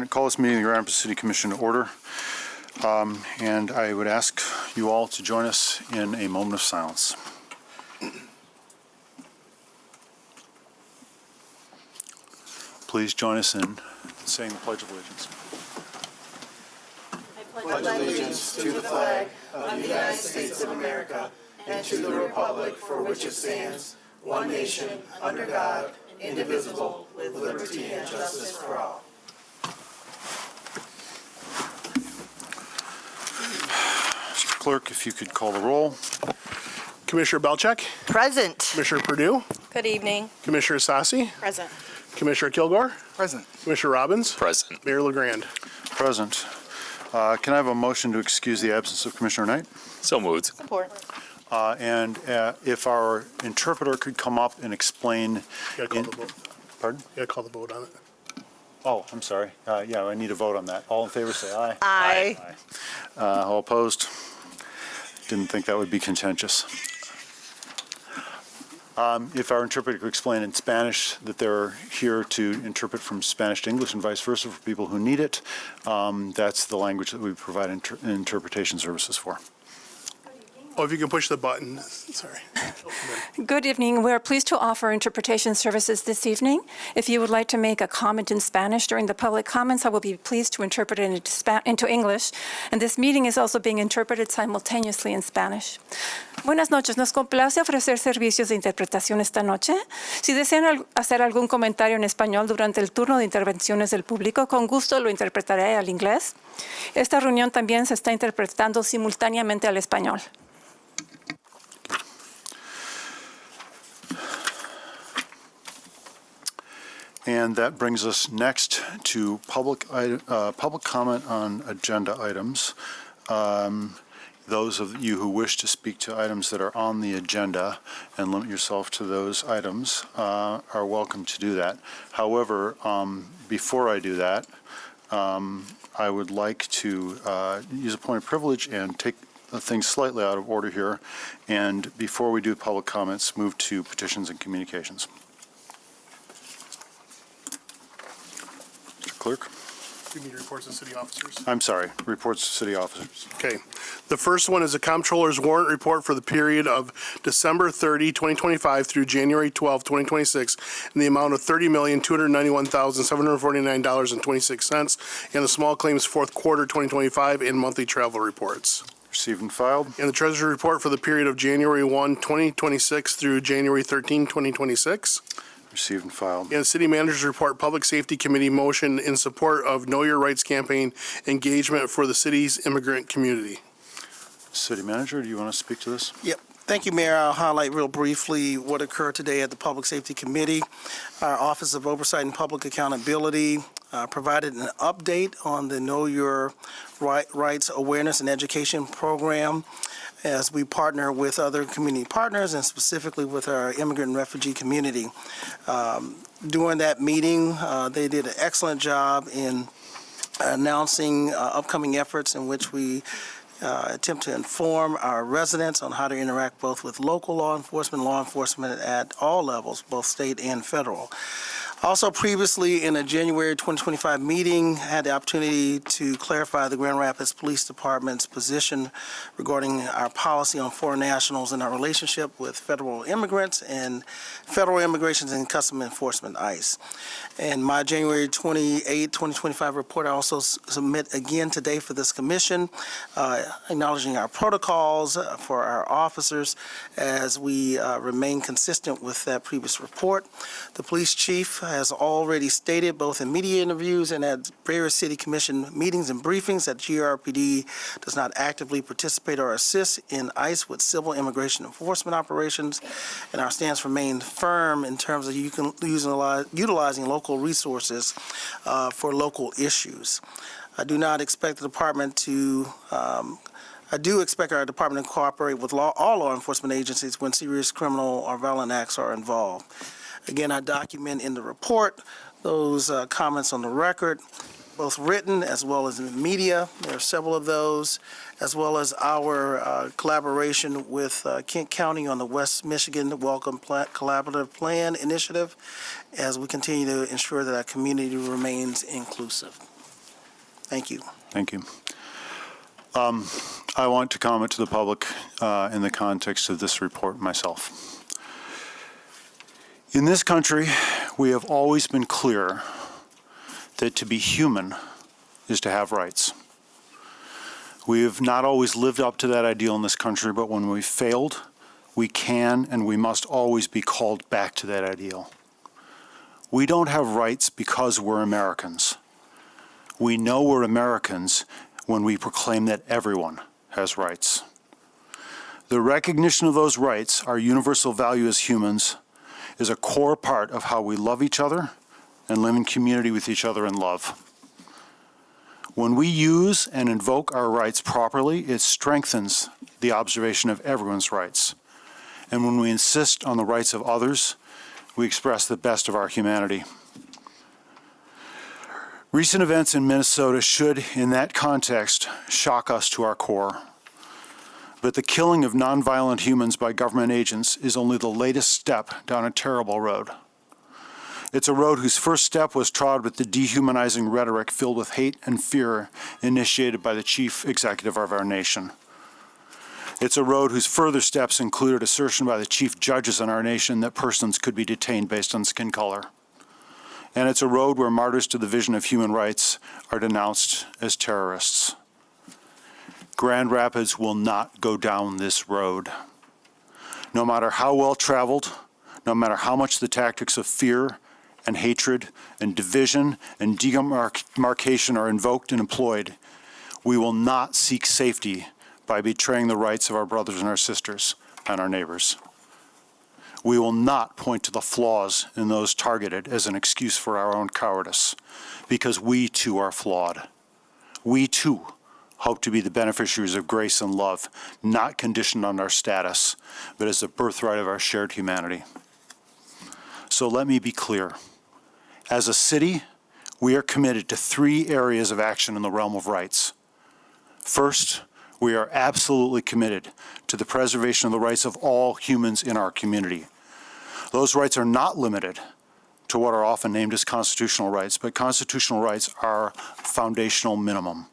call this meeting of the Grand Rapids City Commission to order. And I would ask you all to join us in a moment of silence. Please join us in saying the Pledge of Allegiance. I pledge allegiance to the flag of the United States of America and to the republic for which it stands, one nation, under God, indivisible, with liberty and justice for all. Mr. Clerk, if you could call the roll. Commissioner Belcheck, Present. Commissioner Purdue, Good evening. Commissioner Sassi, Present. Commissioner Kilgore, Present. Commissioner Robbins, Present. Mayor LeGrand. Present. Can I have a motion to excuse the absence of Commissioner Knight? So moved. Support. And if our interpreter could come up and explain. You gotta call the vote. Pardon? You gotta call the vote on it. Oh, I'm sorry. Yeah, I need a vote on that. All in favor, say aye. Aye. All opposed? Didn't think that would be contentious. If our interpreter could explain in Spanish that they're here to interpret from Spanish to English and vice versa for people who need it, that's the language that we provide interpretation services for. Oh, if you can push the button, sorry. Good evening. We are pleased to offer interpretation services this evening. If you would like to make a comment in Spanish during the public comments, I will be pleased to interpret it into English. And this meeting is also being interpreted simultaneously in Spanish. Buenas noches. Nos complace ofrecer servicios de interpretación esta noche. Si desean hacer algún comentario en español durante el turno de intervenciones del público, con gusto lo interpretaré al inglés. Esta reunión también se está interpretando simultáneamente al español. And that brings us next to public comment on agenda items. Those of you who wish to speak to items that are on the agenda and limit yourself to those items are welcome to do that. However, before I do that, I would like to use a point of privilege and take things slightly out of order here. And before we do public comments, move to petitions and communications. Clerk? Give me your reports of city officers. I'm sorry, reports to city officers. Okay. The first one is the Comptroller's warrant report for the period of December 30, 2025 through January 12, 2026 in the amount of $30,291,749.26 and the small claims fourth quarter 2025 and monthly travel reports. Received and filed. And the Treasury report for the period of January 1, 2026 through January 13, 2026. Received and filed. And the City Manager's report, Public Safety Committee motion in support of Know Your Rights campaign engagement for the city's immigrant community. City Manager, do you want to speak to this? Yep. Thank you, Mayor. I'll highlight real briefly what occurred today at the Public Safety Committee. Our Office of Oversight and Public Accountability provided an update on the Know Your Rights Awareness and Education Program as we partner with other community partners and specifically with our immigrant and refugee community. During that meeting, they did an excellent job in announcing upcoming efforts in which we attempt to inform our residents on how to interact both with local law enforcement at all levels, both state and federal. Also previously in a January 2025 meeting, had the opportunity to clarify the Grand Rapids Police Department's position regarding our policy on foreign nationals and our relationship with federal immigrants and Federal Immigration and Customs Enforcement, ICE. And my January 28, 2025 report I also submit again today for this commission, acknowledging our protocols for our officers as we remain consistent with that previous report. The police chief has already stated both in media interviews and at various city commission meetings and briefings that GRPD does not actively participate or assist in ICE with civil immigration enforcement operations, and our stance remains firm in terms of utilizing local resources for local issues. I do not expect the department to I do expect our department to cooperate with all law enforcement agencies when serious criminal or violent acts are involved. Again, I document in the report those comments on the record, both written as well as in the media. There are several of those, as well as our collaboration with Kent County on the West Michigan Welcome Collaborative Plan Initiative as we continue to ensure that our community remains inclusive. Thank you. Thank you. I want to comment to the public in the context of this report myself. In this country, we have always been clear that to be human is to have rights. We have not always lived up to that ideal in this country, but when we've failed, we can and we must always be called back to that ideal. We don't have rights because we're Americans. We know we're Americans when we proclaim that everyone has rights. The recognition of those rights, our universal value as humans, is a core part of how we love each other and live in community with each other in love. When we use and invoke our rights properly, it strengthens the observation of everyone's rights. And when we insist on the rights of others, we express the best of our humanity. Recent events in Minnesota should, in that context, shock us to our core. But the killing of nonviolent humans by government agents is only the latest step down a terrible road. It's a road whose first step was trod with the dehumanizing rhetoric filled with hate and fear initiated by the chief executive of our nation. It's a road whose further steps included assertion by the chief judges in our nation that persons could be detained based on skin color. And it's a road where martyrs to the vision of human rights are denounced as terrorists. Grand Rapids will not go down this road. No matter how well traveled, no matter how much the tactics of fear and hatred and division and demarcation are invoked and employed, we will not seek safety by betraying the rights of our brothers and our sisters and our neighbors. We will not point to the flaws in those targeted as an excuse for our own cowardice, because we too are flawed. We too hope to be the beneficiaries of grace and love, not conditioned on our status, but as the birthright of our shared humanity. So let me be clear. As a city, we are committed to 3 areas of action in the realm of rights. First, we are absolutely committed to the preservation of the rights of all humans in our community. Those rights are not limited to what are often named as constitutional rights, but constitutional rights are foundational minimum.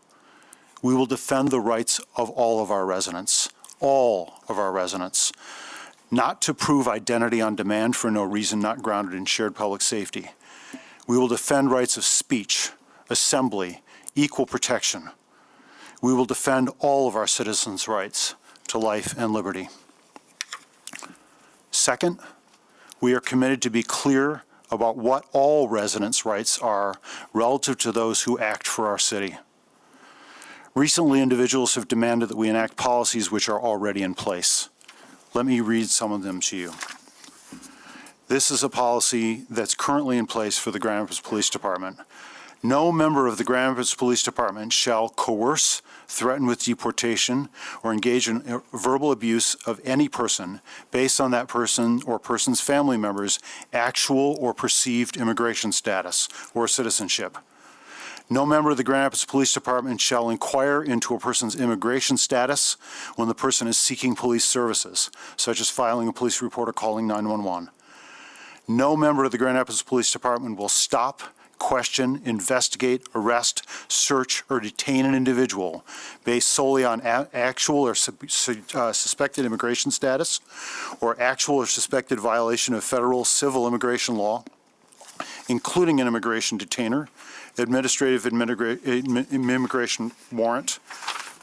We will defend the rights of all of our residents, not to prove identity on demand for no reason not grounded in shared public safety. We will defend rights of speech, assembly, equal protection. We will defend all of our citizens' rights to life and liberty. Second, we are committed to be clear about what all residents' rights are relative to those who act for our city. Recently, individuals have demanded that we enact policies which are already in place. Let me read some of them to you. This is a policy that's currently in place for the Grand Rapids Police Department. No member of the Grand Rapids Police Department shall coerce, threaten with deportation, or engage in verbal abuse of any person based on that person or person's family members' actual or perceived immigration status or citizenship. No member of the Grand Rapids Police Department shall inquire into a person's immigration status when the person is seeking police services, such as filing a police report or calling 911. No member of the Grand Rapids Police Department will stop, question, investigate, arrest, search, or detain an individual based solely on actual or suspected immigration status or actual or suspected violation of federal civil immigration law, including an immigration detainer, administrative immigration warrant,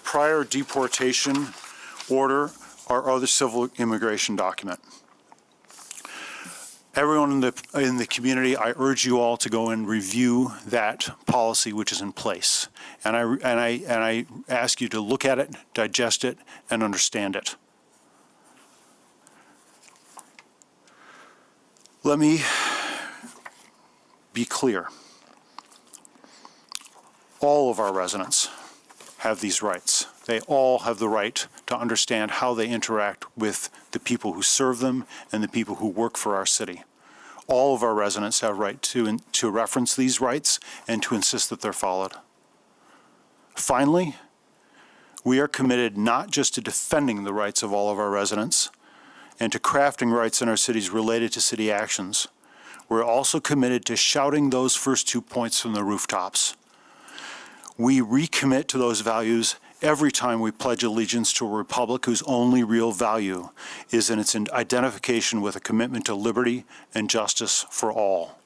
prior deportation order, or other civil immigration document. Everyone in the community, I urge you all to go and review that policy which is in place. And I ask you to look at it, digest it, and understand it. Let me be clear. All of our residents have these rights. They all have the right to understand how they interact with the people who serve them and the people who work for our city. All of our residents have a right to reference these rights and to insist that they're followed. Finally, we are committed not just to defending the rights of all of our residents and to crafting rights in our cities related to city actions. We're also committed to shouting those first 2 points from the rooftops. We recommit to those values every time we pledge allegiance to a republic whose only real value is in its identification with a commitment to liberty and justice for all.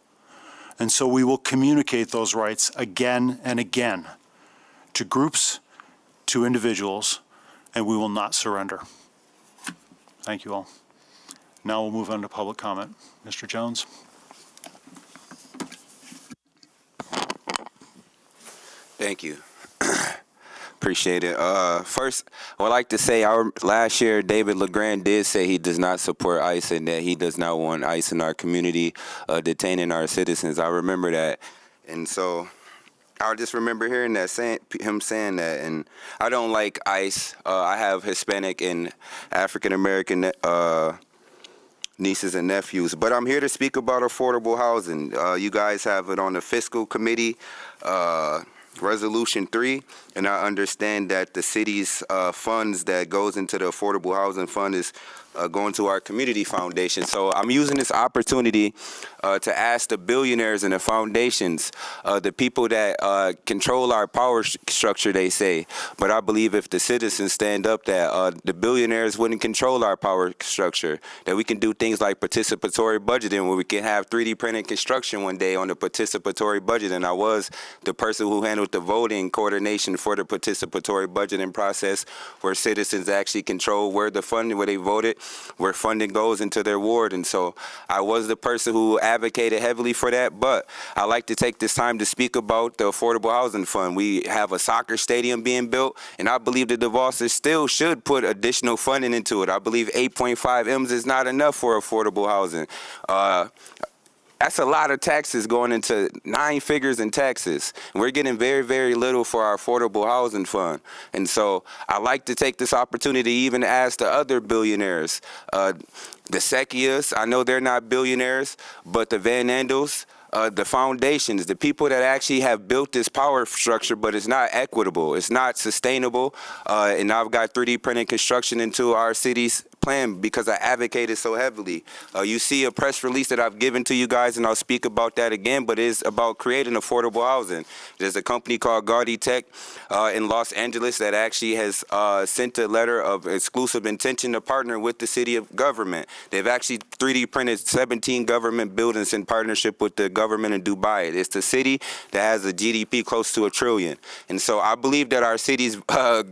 And so we will communicate those rights again and again to groups, to individuals, and we will not surrender. Thank you all. Now we'll move on to public comment. Mr. Jones? Thank you. Appreciate it. First, I would like to say last year, David LeGrand did say he does not support ICE and that he does not want ICE in our community detaining our citizens. I remember that. And so I just remember hearing that, him saying that. And I don't like ICE. I have Hispanic and African-American nieces and nephews. But I'm here to speak about affordable housing. You guys have it on the fiscal committee. Resolution 3, and I understand that the city's funds that goes into the Affordable Housing Fund is going to our community foundation. So I'm using this opportunity to ask the billionaires and the foundations, the people that control our power structure, they say. But I believe if the citizens stand up, that the billionaires wouldn't control our power structure, that we can do things like participatory budgeting, where we can have 3D printed construction one day on the participatory budget. And I was the person who handled the voting coordination for the participatory budgeting process, where citizens actually control where the funding, where they voted, where funding goes into their ward. And so I was the person who advocated heavily for that. But I like to take this time to speak about the Affordable Housing Fund. We have a soccer stadium being built, and I believe that DeVos still should put additional funding into it. I believe 8.5 M's is not enough for affordable housing. That's a lot of taxes going into 9 figures in taxes. We're getting very, very little for our affordable housing fund. And so I like to take this opportunity to even ask the other billionaires, the Sekias, I know they're not billionaires, but the Van Andels, the foundations, the people that actually have built this power structure, but it's not equitable, it's not sustainable. And I've got 3D printed construction into our city's plan because I advocated so heavily. You see a press release that I've given to you guys, and I'll speak about that again, but it's about creating affordable housing. There's a company called Gaudi Tech in Los Angeles that actually has sent a letter of exclusive intention to partner with the city of government. They've actually 3D printed 17 government buildings in partnership with the government in Dubai. It's the city that has a GDP close to $1 trillion. And so I believe that our city's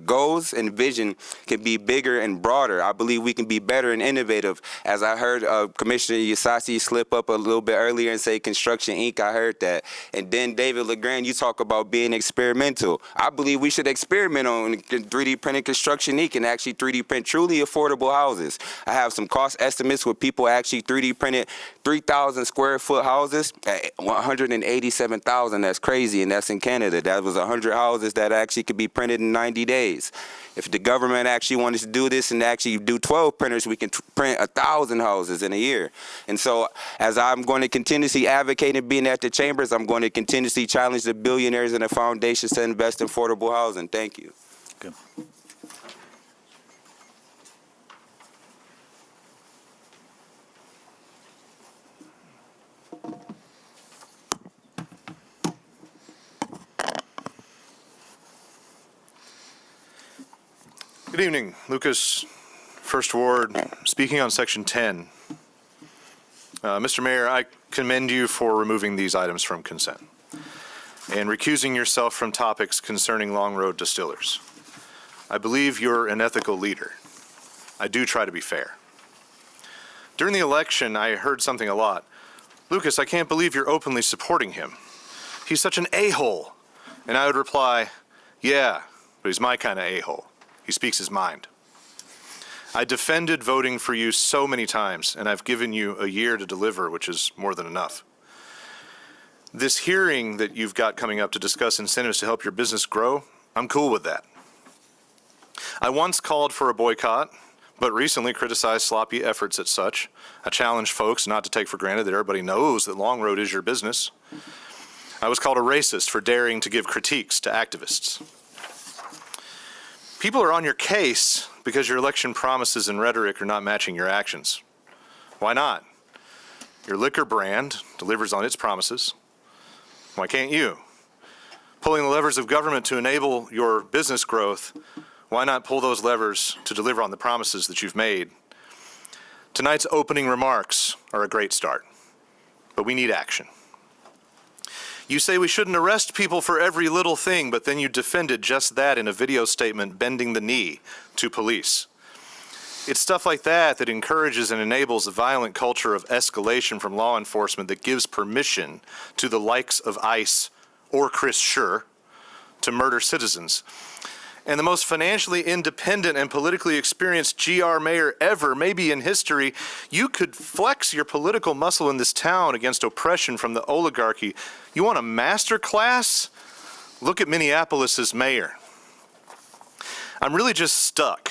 goals and vision can be bigger and broader. I believe we can be better and innovative. As I heard Commissioner Yasasi slip up a little bit earlier and say Construction Inc., I heard that. And then David LeGrand, you talk about being experimental. I believe we should experiment on 3D printing Construction Inc. and actually 3D print truly affordable houses. I have some cost estimates where people actually 3D printed 3,000 square foot houses at $187,000. That's crazy, and that's in Canada. That was 100 houses that actually could be printed in 90 days. If the government actually wanted to do this and actually do 12 printers, we can print 1,000 houses in a year. And so as I'm going to continuously advocate and being at the chambers, I'm going to continuously challenge the billionaires and the foundations to invest in affordable housing. Thank you. Good. Good evening, Lucas, First Ward, speaking on Section 10. Mr. Mayor, I commend you for removing these items from consent and recusing yourself from topics concerning Long Road Distillers. I believe you're an ethical leader. I do try to be fair. During the election, I heard something a lot. Lucas, I can't believe you're openly supporting him. He's such an a-hole. And I would reply, yeah, but he's my kind of a-hole. He speaks his mind. I defended voting for you so many times, and I've given you a year to deliver, which is more than enough. This hearing that you've got coming up to discuss incentives to help your business grow, I'm cool with that. I once called for a boycott, but recently criticized sloppy efforts at such. I challenged folks not to take for granted that everybody knows that Long Road is your business. I was called a racist for daring to give critiques to activists. People are on your case because your election promises and rhetoric are not matching your actions. Why not? Your liquor brand delivers on its promises. Why can't you? pulling the levers of government to enable your business growth, why not pull those levers to deliver on the promises that you've made? Tonight's opening remarks are a great start, but we need action. You say we shouldn't arrest people for every little thing, but then you defended just that in a video statement bending the knee to police. It's stuff like that that encourages and enables a violent culture of escalation from law enforcement that gives permission to the likes of ICE or Chris Schur to murder citizens. And the most financially independent and politically experienced GR mayor ever, maybe in history, you could flex your political muscle in this town against oppression from the oligarchy. You want a master class? Look at Minneapolis's mayor. I'm really just stuck.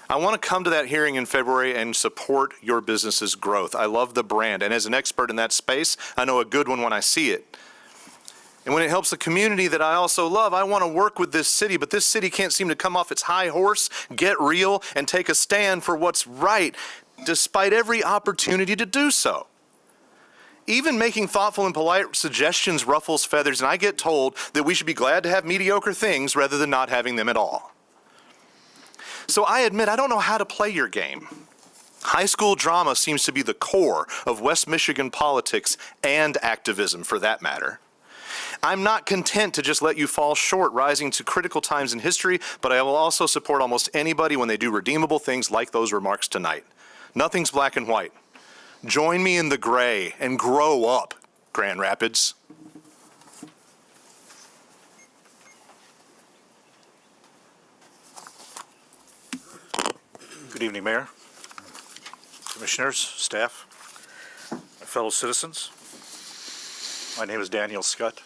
I want to come to that hearing in February and support your business's growth. I love the brand, and as an expert in that space, I know a good one when I see it. And when it helps the community that I also love, I want to work with this city, but this city can't seem to come off its high horse, get real, and take a stand for what's right, despite every opportunity to do so. Even making thoughtful and polite suggestions ruffles feathers, and I get told that we should be glad to have mediocre things rather than not having them at all. So I admit I don't know how to play your game. High school drama seems to be the core of West Michigan politics and activism, for that matter. I'm not content to just let you fall short, rising to critical times in history, but I will also support almost anybody when they do redeemable things like those remarks tonight. Nothing's black and white. Join me in the gray and grow up, Grand Rapids. Good evening, Mayor, Commissioners, staff, my fellow citizens. My name is Daniel Scott,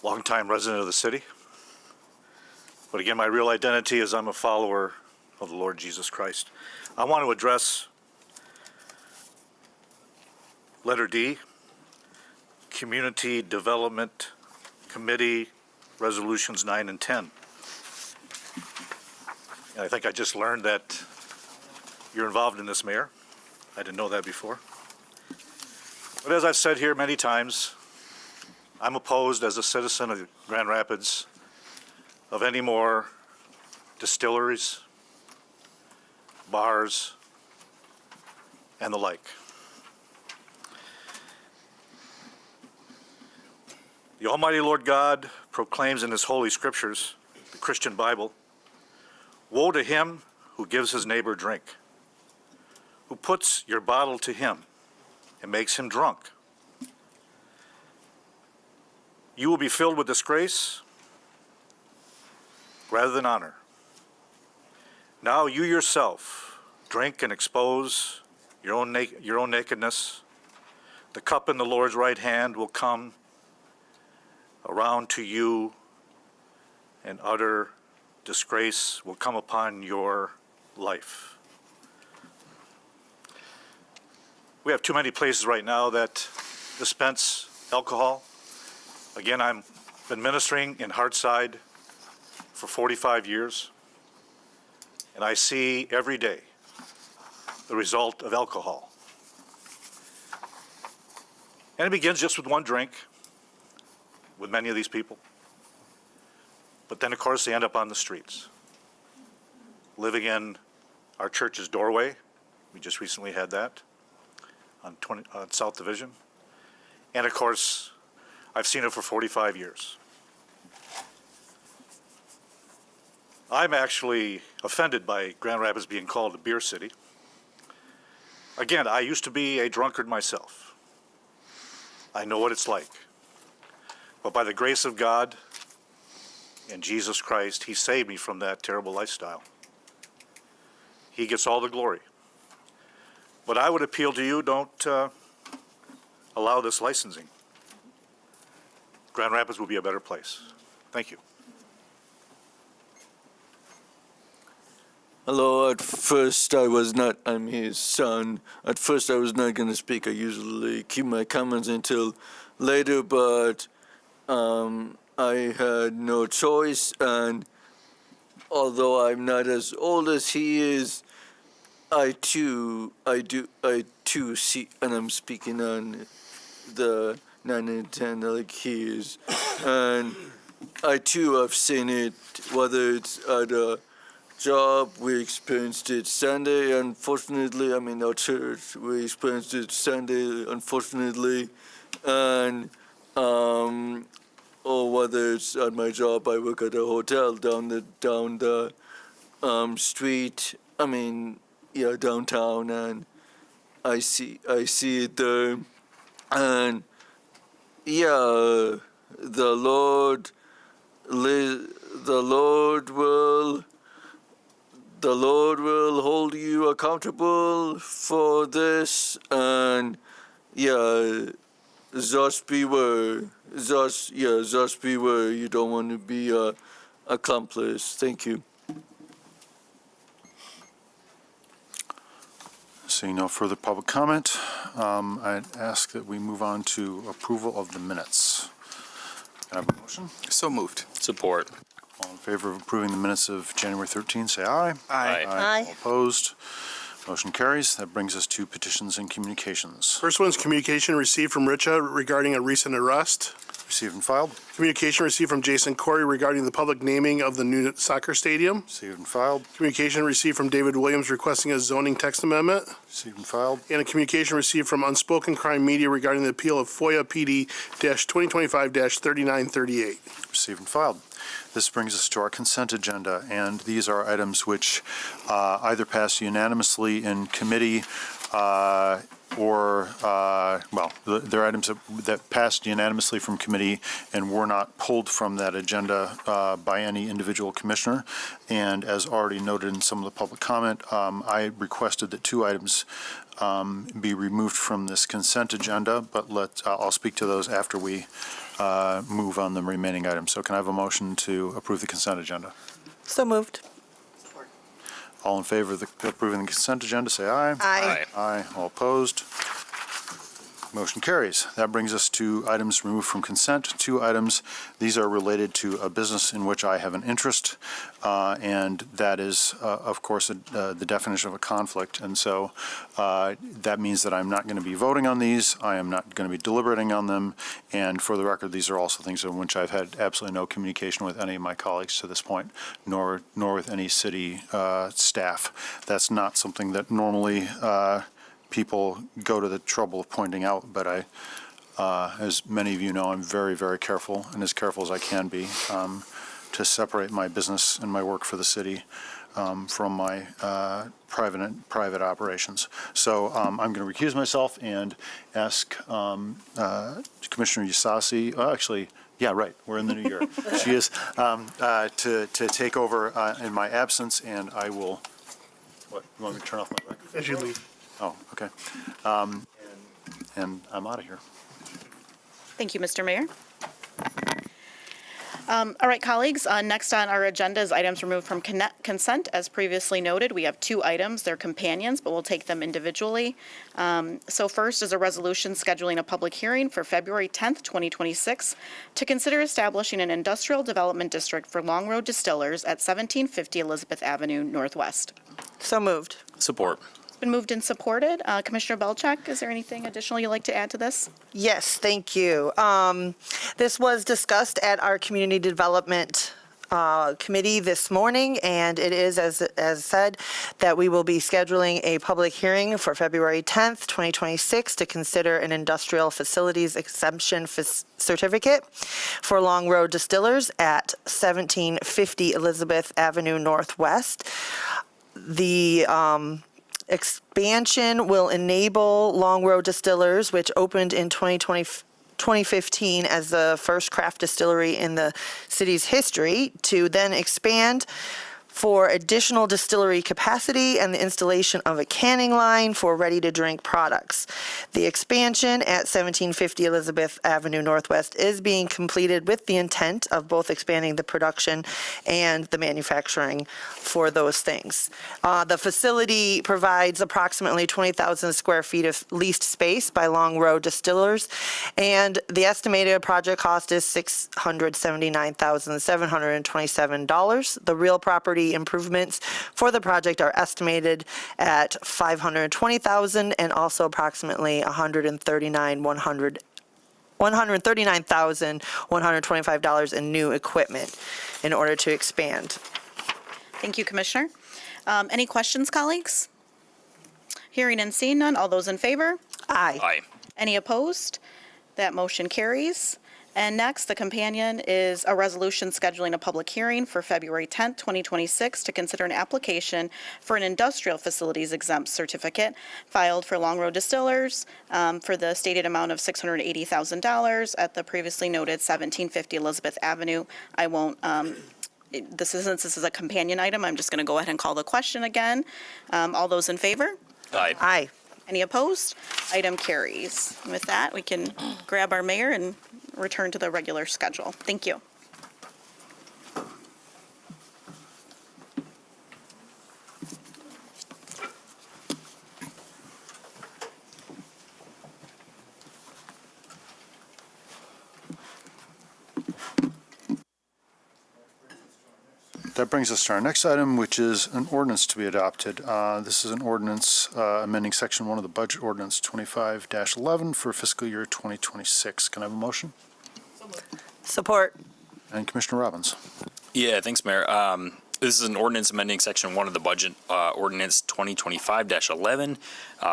longtime resident of the city. But again, my real identity is I'm a follower of the Lord Jesus Christ. I want to address letter D, Community Development Committee Resolutions 9 and 10. And I think I just learned that you're involved in this, Mayor. I didn't know that before. But as I've said here many times, I'm opposed as a citizen of Grand Rapids of any more distilleries, bars, and the like. The Almighty Lord God proclaims in His holy scriptures, the Christian Bible, woe to him who gives his neighbor drink, who puts your bottle to him and makes him drunk. You will be filled with disgrace rather than honor. Now you yourself drink and expose your own nakedness. The cup in the Lord's right hand will come around to you, and utter disgrace will come upon your life. We have too many places right now that dispense alcohol. Again, I've been ministering in Hartside for 45 years, and I see every day the result of alcohol. And it begins just with one drink with many of these people. But then, of course, they end up on the streets, living in our church's doorway. We just recently had that on South Division. And, of course, I've seen it for 45 years. I'm actually offended by Grand Rapids being called a beer city. Again, I used to be a drunkard myself. I know what it's like. But by the grace of God and Jesus Christ, He saved me from that terrible lifestyle. He gets all the glory. But I would appeal to you, don't allow this licensing. Grand Rapids will be a better place. Thank you. Hello, I'm his son. At first I was not going to speak. I usually keep my comments until later, but I had no choice, and although I'm not as old as he is, I too see, and I'm speaking on the 9 and 10 like he is. And I too have seen it, whether it's at a job, we experienced it Sunday, unfortunately. I mean, our church, we experienced it Sunday, unfortunately. And, or whether it's at my job, I work at a hotel down the street, I mean, yeah, downtown, and I see it there. And, yeah, the Lord will hold you accountable for this, and yeah, just beware. Just beware. You don't want to be a accomplice. Thank you. Seeing no further public comment, I'd ask that we move on to approval of the minutes. Can I have a motion? So moved. Support. All in favor of approving the minutes of January 13, say aye. Aye. All opposed? Motion carries. That brings us to petitions and communications. First one's communication received from Richa regarding a recent arrest. Received and filed. Communication received from Jason Corey regarding the public naming of the new soccer stadium. Received and filed. Communication received from David Williams requesting a zoning text amendment. Received and filed. And a communication received from Unspoken Crime Media regarding the appeal of FOIA PD-2025-3938. Received and filed. This brings us to our consent agenda, and these are items which either pass unanimously in committee they're items that passed unanimously from committee and were not pulled from that agenda by any individual commissioner. And as already noted in some of the public comment, I requested that 2 items be removed from this consent agenda, but I'll speak to those after we move on the remaining items. So can I have a motion to approve the consent agenda? So moved. All in favor of approving the consent agenda, say aye. Aye. Aye. All opposed? Motion carries. That brings us to items removed from consent. 2 items. These are related to a business in which I have an interest, and that is, of course, the definition of a conflict. And so that means that I'm not going to be voting on these. I am not going to be deliberating on them. And for the record, these are also things in which I've had absolutely no communication with any of my colleagues to this point, nor with any city staff. That's not something that normally people go to the trouble of pointing out, but as many of you know, I'm very, very careful, and as careful as I can be, to separate my business and my work for the city from my private operations. So I'm going to recuse myself and ask Commissioner Yasasi, we're in the new year. She is, to take over in my absence, and I will, you want me to turn off my mic? As you leave. Oh, okay. And I'm out of here. Thank you, Mr. Mayor. All right, colleagues, next on our agenda is items removed from consent. As previously noted, we have 2 items. They're companions, but we'll take them individually. So first is a resolution scheduling a public hearing for February 10th, 2026, to consider establishing an industrial development district for Long Road Distillers at 1750 Elizabeth Avenue Northwest. So moved. Support. Been moved and supported. Commissioner Belcheck, is there anything additional you'd like to add to this? Yes, thank you. This was discussed at our Community Development Committee this morning, and it is, as said, that we will be scheduling a public hearing for February 10th, 2026 to consider an industrial facilities exemption certificate for Long Road Distillers at 1750 Elizabeth Avenue Northwest. The expansion will enable Long Road Distillers, which opened in 2015 as the first craft distillery in the city's history, to then expand for additional distillery capacity and the installation of a canning line for ready-to-drink products. The expansion at 1750 Elizabeth Avenue Northwest is being completed with the intent of both expanding the production and the manufacturing for those things. The facility provides approximately 20,000 square feet of leased space by Long Road Distillers, and the estimated project cost is $679,727. The real property improvements for the project are estimated at $520,000 and also approximately $139,100 $139,125 in new equipment in order to expand. Thank you, Commissioner. Any questions, colleagues? Hearing and seeing none, all those in favor? Aye. Aye. Any opposed? That motion carries. And next, the companion is a resolution scheduling a public hearing for February 10th, 2026 to consider an application for an industrial facilities exempt certificate filed for Long Road Distillers for the stated amount of $680,000 at the previously noted 1750 Elizabeth Avenue. I won't, since this is a companion item, I'm just going to go ahead and call the question again. All those in favor? Aye. Aye. Any opposed? Item carries. And with that, we can grab our mayor and return to the regular schedule. Thank you. That brings us to our next item, which is an ordinance to be adopted. This is an ordinance amending Section 1 of the Budget Ordinance 25-11 for fiscal year 2026. Can I have a motion? Support. And Commissioner Robbins. Yeah, thanks, Mayor. This is an ordinance amending Section 1 of the Budget Ordinance 2025-11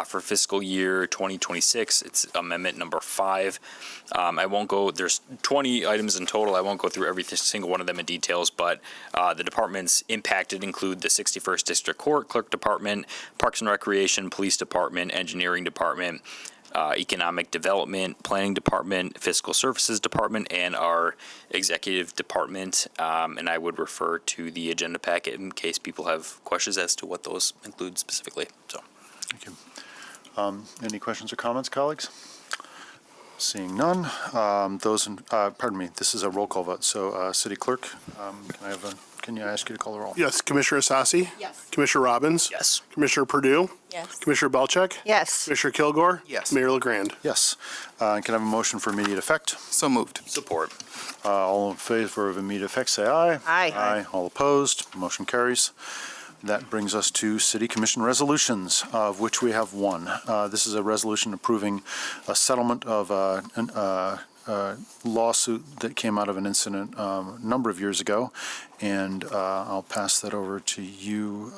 for fiscal year 2026. It's amendment number 5. I won't go, there's 20 items in total. I won't go through every single one of them in details, but the departments impacted include the 61st District Court, Clerk Department, Parks and Recreation, Police Department, Engineering Department, Economic Development, Planning Department, Fiscal Services Department, and our Executive Department. And I would refer to the agenda packet in case people have questions as to what those include specifically. So, Thank you. Any questions or comments, colleagues? Seeing none, this is a roll call vote. So, City Clerk, can you ask you to call the roll? Yes, Commissioner Asasi? Yes. Commissioner Robbins? yes. Commissioner Purdue? Yes. Commissioner Belcheck? Yes. Commissioner Kilgore? Yes. Mayor LaGrand? Yes. Can I have a motion for immediate effect? So moved. Support. All in favor of immediate effect, say aye. Aye. Aye. All opposed, motion carries. That brings us to City Commission resolutions, of which we have one. This is a resolution approving a settlement of a lawsuit that came out of an incident a number of years ago, and I'll pass that over to you.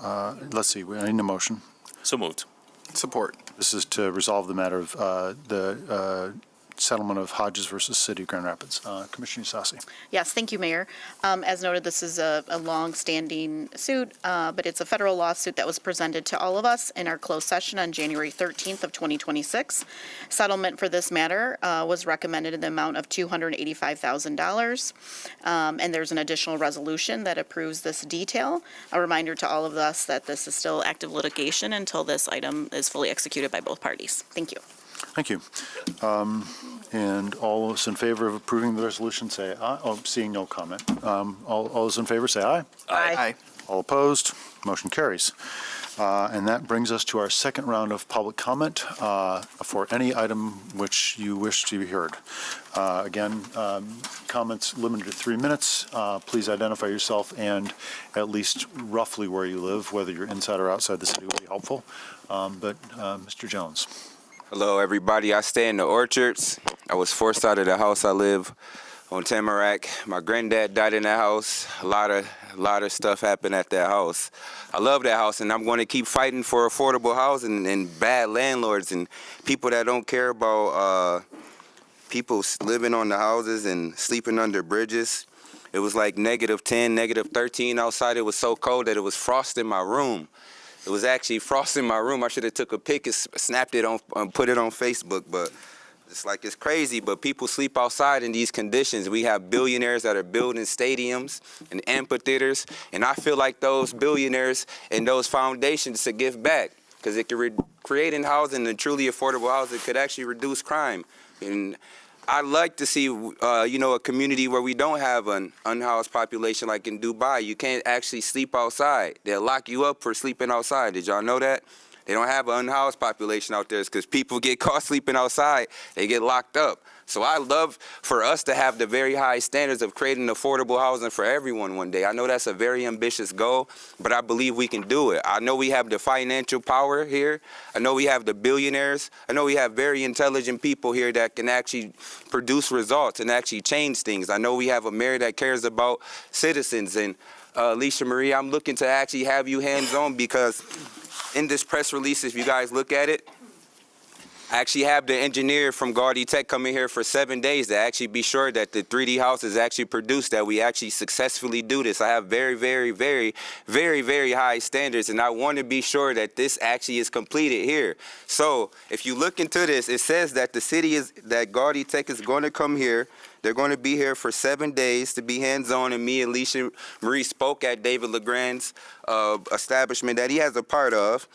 Let's see, I need a motion. So moved. Support. This is to resolve the matter of the settlement of Hodges versus City of Grand Rapids. Commissioner Sassi. Yes, thank you, Mayor. As noted, this is a long-standing suit, but it's a federal lawsuit that was presented to all of us in our closed session on January 13th of 2026. Settlement for this matter was recommended in the amount of $285,000, and there's an additional resolution that approves this detail. A reminder to all of us that this is still active litigation until this item is fully executed by both parties. Thank you. Thank you. And all those in favor of approving the resolution, say aye. Oh, seeing no comment. All those in favor, say aye. Aye. All opposed, motion carries. And that brings us to our second round of public comment for any item which you wish to be heard. Again, comments limited to 3 minutes. Please identify yourself and at least roughly where you live, whether you're inside or outside the city will be helpful. Mr. Jones. Hello, everybody. I stay in the Orchards. I was forced out of the house I live on Tamarack. My granddad died in that house. A lot of stuff happened at that house. I love that house, and I'm going to keep fighting for affordable housing and bad landlords and people that don't care about people living on the houses and sleeping under bridges. It was like -10, -13 outside. It was so cold that it was frost in my room. It was actually frost in my room. I should have took a pic and snapped it on, put it on Facebook, but it's crazy. But people sleep outside in these conditions. We have billionaires that are building stadiums and amphitheaters, and I feel like those billionaires and those foundations to give back, because it could creating housing and truly affordable housing could actually reduce crime. And I'd like to see, a community where we don't have an unhoused population like in Dubai. You can't actually sleep outside. They'll lock you up for sleeping outside. Did y'all know that? They don't have an unhoused population out there because people get caught sleeping outside. They get locked up. So I love for us to have the very high standards of creating affordable housing for everyone one day. I know that's a very ambitious goal, but I believe we can do it. I know we have the financial power here. I know we have the billionaires. I know we have very intelligent people here that can actually produce results and actually change things. I know we have a mayor that cares about citizens. And Alicia Marie, I'm looking to actually have you hands-on because in this press release, if you guys look at it, I actually have the engineer from Gaudi Tech come in here for 7 days to actually be sure that the 3D house is actually produced, that we actually successfully do this. I have very, very, very, very, very high standards, and I want to be sure that this actually is completed here. So if you look into this, it says that the city is, that Gaudi Tech is going to come here. They're going to be here for 7 days to be hands-on, and me and Alicia Marie spoke at David LeGrand's establishment that he has a part of.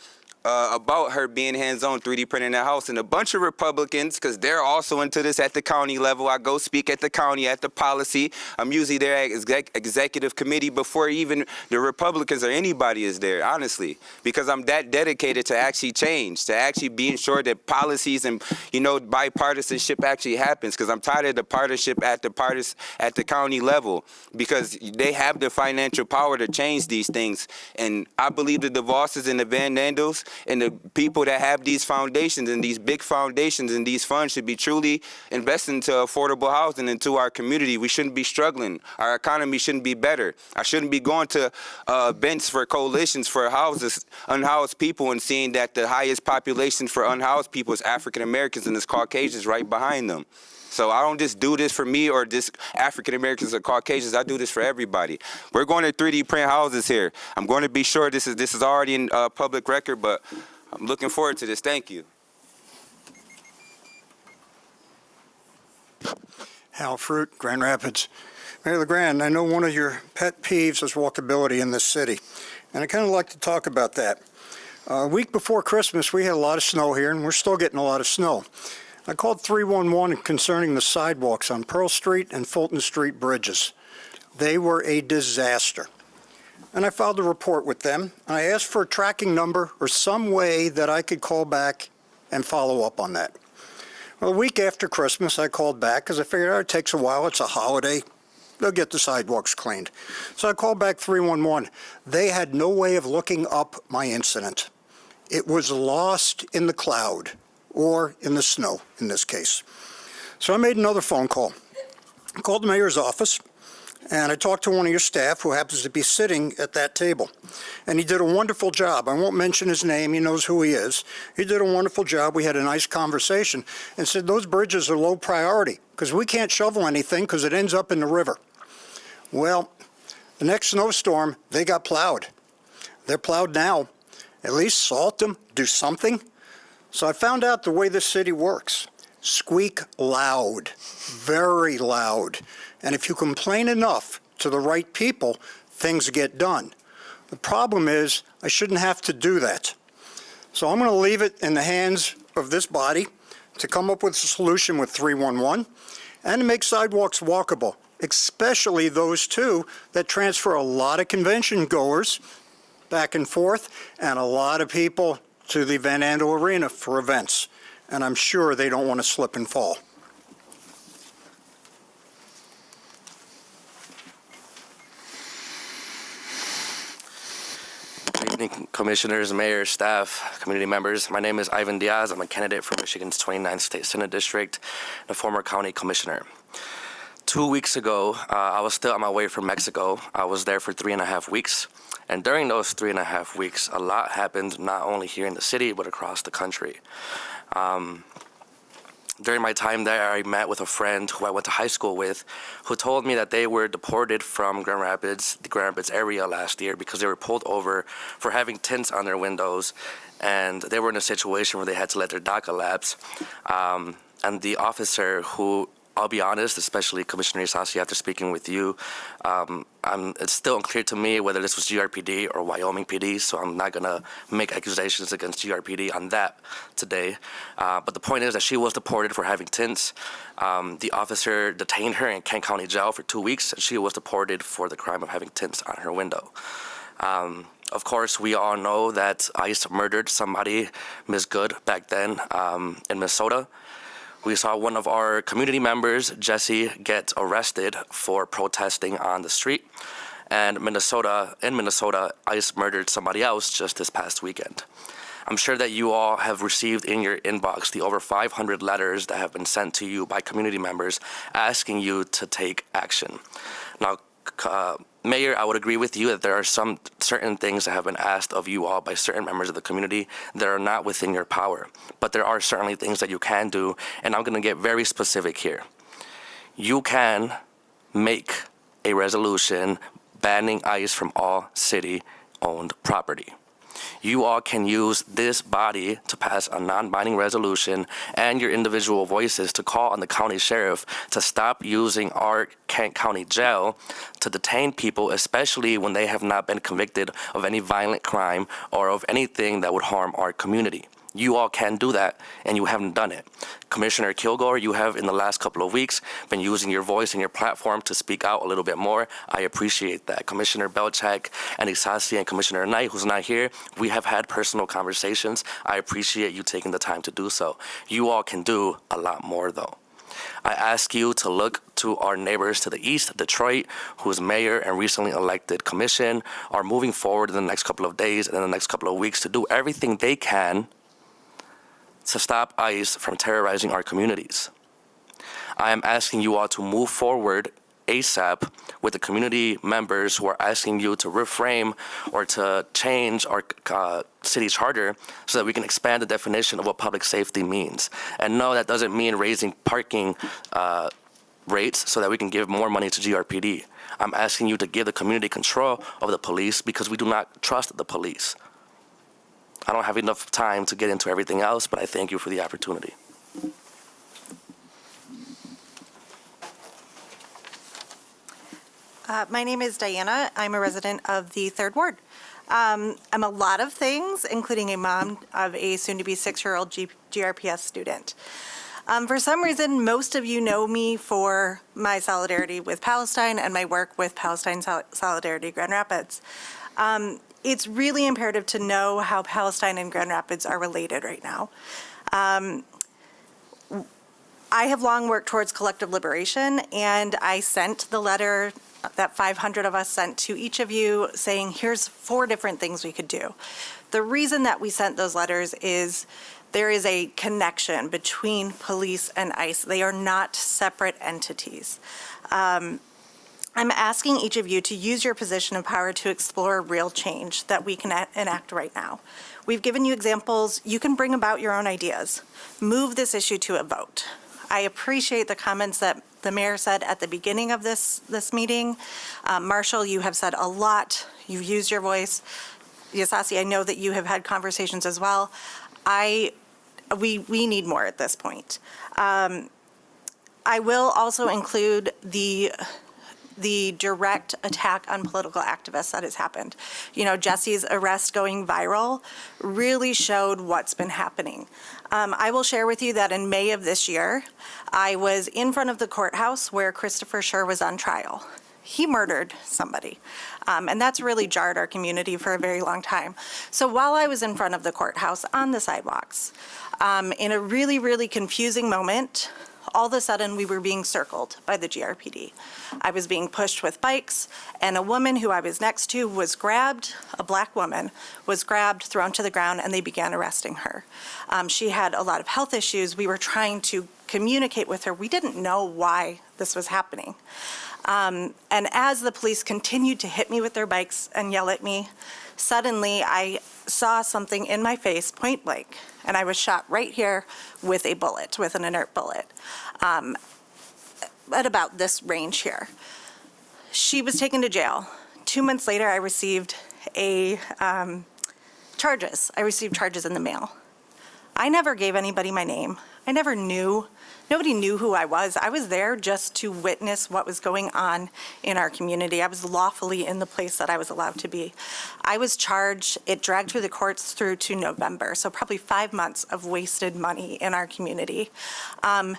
About her being hands-on 3D printing that house, and a bunch of Republicans, because they're also into this at the county level. I go speak at the county, at the policy. I'm usually there at executive committee before even the Republicans or anybody is there, honestly, because I'm that dedicated to actually change, to actually being sure that policies and, you know, bipartisanship actually happens, because I'm tired of the partisanship at the county level, because they have the financial power to change these things. And I believe that the Vosses and the Van Andels and the people that have these foundations and these big foundations and these funds should be truly investing into affordable housing into our community. We shouldn't be struggling. Our economy shouldn't be better. I shouldn't be going to events for coalitions for houses, unhoused people, and seeing that the highest population for unhoused people is African Americans and there's Caucasians right behind them. So I don't just do this for me or just African Americans or Caucasians. I do this for everybody. We're going to 3D print houses here. I'm going to be sure this is already in public record, but I'm looking forward to this. Thank you. Hal Fruit, Grand Rapids. Mayor LeGrand, I know one of your pet peeves is walkability in this city, and I kind of like to talk about that. A week before Christmas, we had a lot of snow here, and we're still getting a lot of snow. I called 311 concerning the sidewalks on Pearl Street and Fulton Street bridges. They were a disaster. And I filed a report with them. I asked for a tracking number or some way that I could call back and follow up on that. Well, a week after Christmas, I called back because I figured, it takes a while. It's a holiday. They'll get the sidewalks cleaned. So I called back 311. They had no way of looking up my incident. It was lost in the cloud. Or in the snow, in this case. So I made another phone call. I called the mayor's office, and I talked to one of your staff who happens to be sitting at that table. And he did a wonderful job. I won't mention his name. He knows who he is. He did a wonderful job. We had a nice conversation and said those bridges are low priority because we can't shovel anything because it ends up in the river. Well, the next snowstorm, they got plowed. They're plowed now. At least salt them, do something. So I found out the way this city works. Squeak loud, very loud. And if you complain enough to the right people, things get done. The problem is I shouldn't have to do that. So I'm going to leave it in the hands of this body to come up with a solution with 311 and to make sidewalks walkable, especially those two that transfer a lot of convention goers back and forth and a lot of people to the Van Andel Arena for events, and I'm sure they don't want to slip and fall. Good evening, commissioners, mayor, staff, community members. My name is Ivan Diaz. I'm a candidate for Michigan's 29th State Senate District and a former county commissioner. 2 weeks ago, I was still on my way from Mexico. I was there for 3.5 weeks. And during those 3.5 weeks, a lot happened, not only here in the city, but across the country. During my time there, I met with a friend who I went to high school with, who told me that they were deported from Grand Rapids, the Grand Rapids area last year, because they were pulled over for having tints on their windows, and they were in a situation where they had to let their DACA lapse. And the officer who, I'll be honest, especially Commissioner Isasi, after speaking with you, it's still unclear to me whether this was GRPD or Wyoming PD, so I'm not going to make accusations against GRPD on that today. But the point is that she was deported for having tints. The officer detained her in Kent County Jail for 2 weeks, and she was deported for the crime of having tints on her window. Of course, we all know that ICE murdered somebody, Ms. Good, back then in Minnesota. We saw one of our community members, Jesse, get arrested for protesting on the street. And in Minnesota, ICE murdered somebody else just this past weekend. I'm sure that you all have received in your inbox the over 500 letters that have been sent to you by community members asking you to take action. Now, Mayor, I would agree with you that there are some certain things that have been asked of you all by certain members of the community that are not within your power. But there are certainly things that you can do, and I'm going to get very specific here. You can make a resolution banning ICE from all city-owned property. You all can use this body to pass a non-binding resolution and your individual voices to call on the county sheriff to stop using our Kent County Jail to detain people, especially when they have not been convicted of any violent crime or of anything that would harm our community. You all can do that, and you haven't done it. Commissioner Kilgore, you have in the last couple of weeks been using your voice and your platform to speak out a little bit more. I appreciate that. Commissioner Belchak and Isasi and Commissioner Knight, who's not here, we have had personal conversations. I appreciate you taking the time to do so. You all can do a lot more, though. I ask you to look to our neighbors to the east, Detroit, whose mayor and recently elected commission are moving forward in the next couple of days and in the next couple of weeks to do everything they can to stop ICE from terrorizing our communities. I am asking you all to move forward ASAP with the community members who are asking you to reframe or to change our city charter so that we can expand the definition of what public safety means. And no, that doesn't mean raising parking rates so that we can give more money to GRPD. I'm asking you to give the community control of the police because we do not trust the police. I don't have enough time to get into everything else, but I thank you for the opportunity. My name is Diana. I'm a resident of the 3rd Ward. I'm a lot of things, including a mom of a soon-to-be 6-year-old GRPS student. For some reason, most of you know me for my solidarity with Palestine and my work with Palestine Solidarity Grand Rapids. It's really imperative to know how Palestine and Grand Rapids are related right now. I have long worked towards collective liberation, and I sent the letter that 500 of us sent to each of you saying, here's 4 different things we could do. The reason that we sent those letters is there is a connection between police and ICE. They are not separate entities. I'm asking each of you to use your position of power to explore real change that we can enact right now. We've given you examples. You can bring about your own ideas. Move this issue to a vote. I appreciate the comments that the mayor said at the beginning of this meeting. Marshall, you have said a lot. You've used your voice. Yasasi, I know that you have had conversations as well. We need more at this point. I will also include the direct attack on political activists that has happened. You know, Jesse's arrest going viral really showed what's been happening. I will share with you that in May of this year, I was in front of the courthouse where Christopher Schur was on trial. He murdered somebody, and that's really jarred our community for a very long time. So while I was in front of the courthouse on the sidewalks, in a really, really confusing moment, all of a sudden we were being circled by the GRPD. I was being pushed with bikes, and a woman who I was next to was grabbed, a black woman, was grabbed, thrown to the ground, and they began arresting her. She had a lot of health issues. We were trying to communicate with her. We didn't know why this was happening. And as the police continued to hit me with their bikes and yell at me, suddenly I saw something in my face, point blank, and I was shot right here with a bullet, with an inert bullet, at about this range here. She was taken to jail. 2 months later, I received charges. I received charges in the mail. I never gave anybody my name. I never knew. Nobody knew who I was. I was there just to witness what was going on in our community. I was lawfully in the place that I was allowed to be. I was charged. It dragged through the courts through to November, so probably 5 months of wasted money in our community. And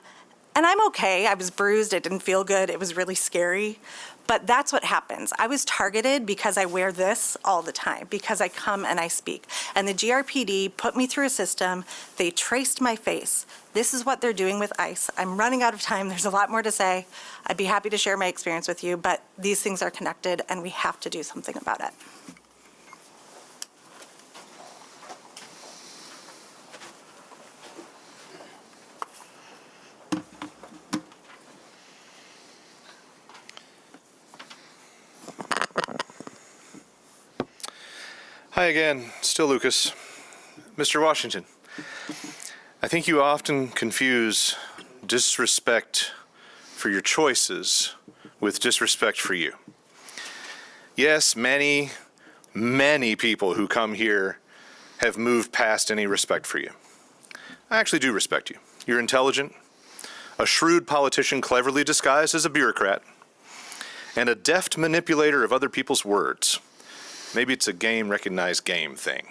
I'm okay. I was bruised. It didn't feel good. It was really scary. But that's what happens. I was targeted because I wear this all the time, because I come and I speak. And the GRPD put me through a system. They traced my face. This is what they're doing with ICE. I'm running out of time. There's a lot more to say. I'd be happy to share my experience with you, but these things are connected and we have to do something about it. Hi again, still Lucas. Mr. Washington, I think you often confuse disrespect for your choices with disrespect for you. Yes, many people who come here have moved past any respect for you. I actually do respect you. You're intelligent, a shrewd politician cleverly disguised as a bureaucrat, and a deft manipulator of other people's words. Maybe it's a game-recognized game thing.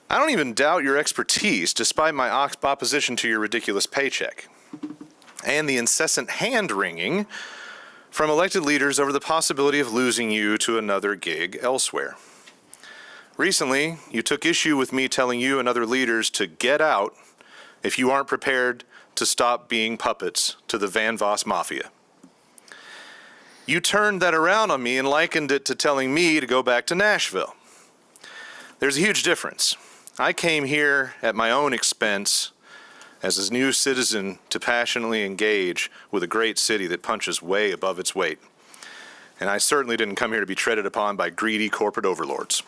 I don't even doubt your expertise, despite my opposition to your ridiculous paycheck, and the incessant hand-wringing from elected leaders over the possibility of losing you to another gig elsewhere. Recently, you took issue with me telling you and other leaders to get out if you aren't prepared to stop being puppets to the Van Voss Mafia. You turned that around on me and likened it to telling me to go back to Nashville. There's a huge difference. I came here at my own expense as a new citizen to passionately engage with a great city that punches way above its weight. And I certainly didn't come here to be treaded upon by greedy corporate overlords.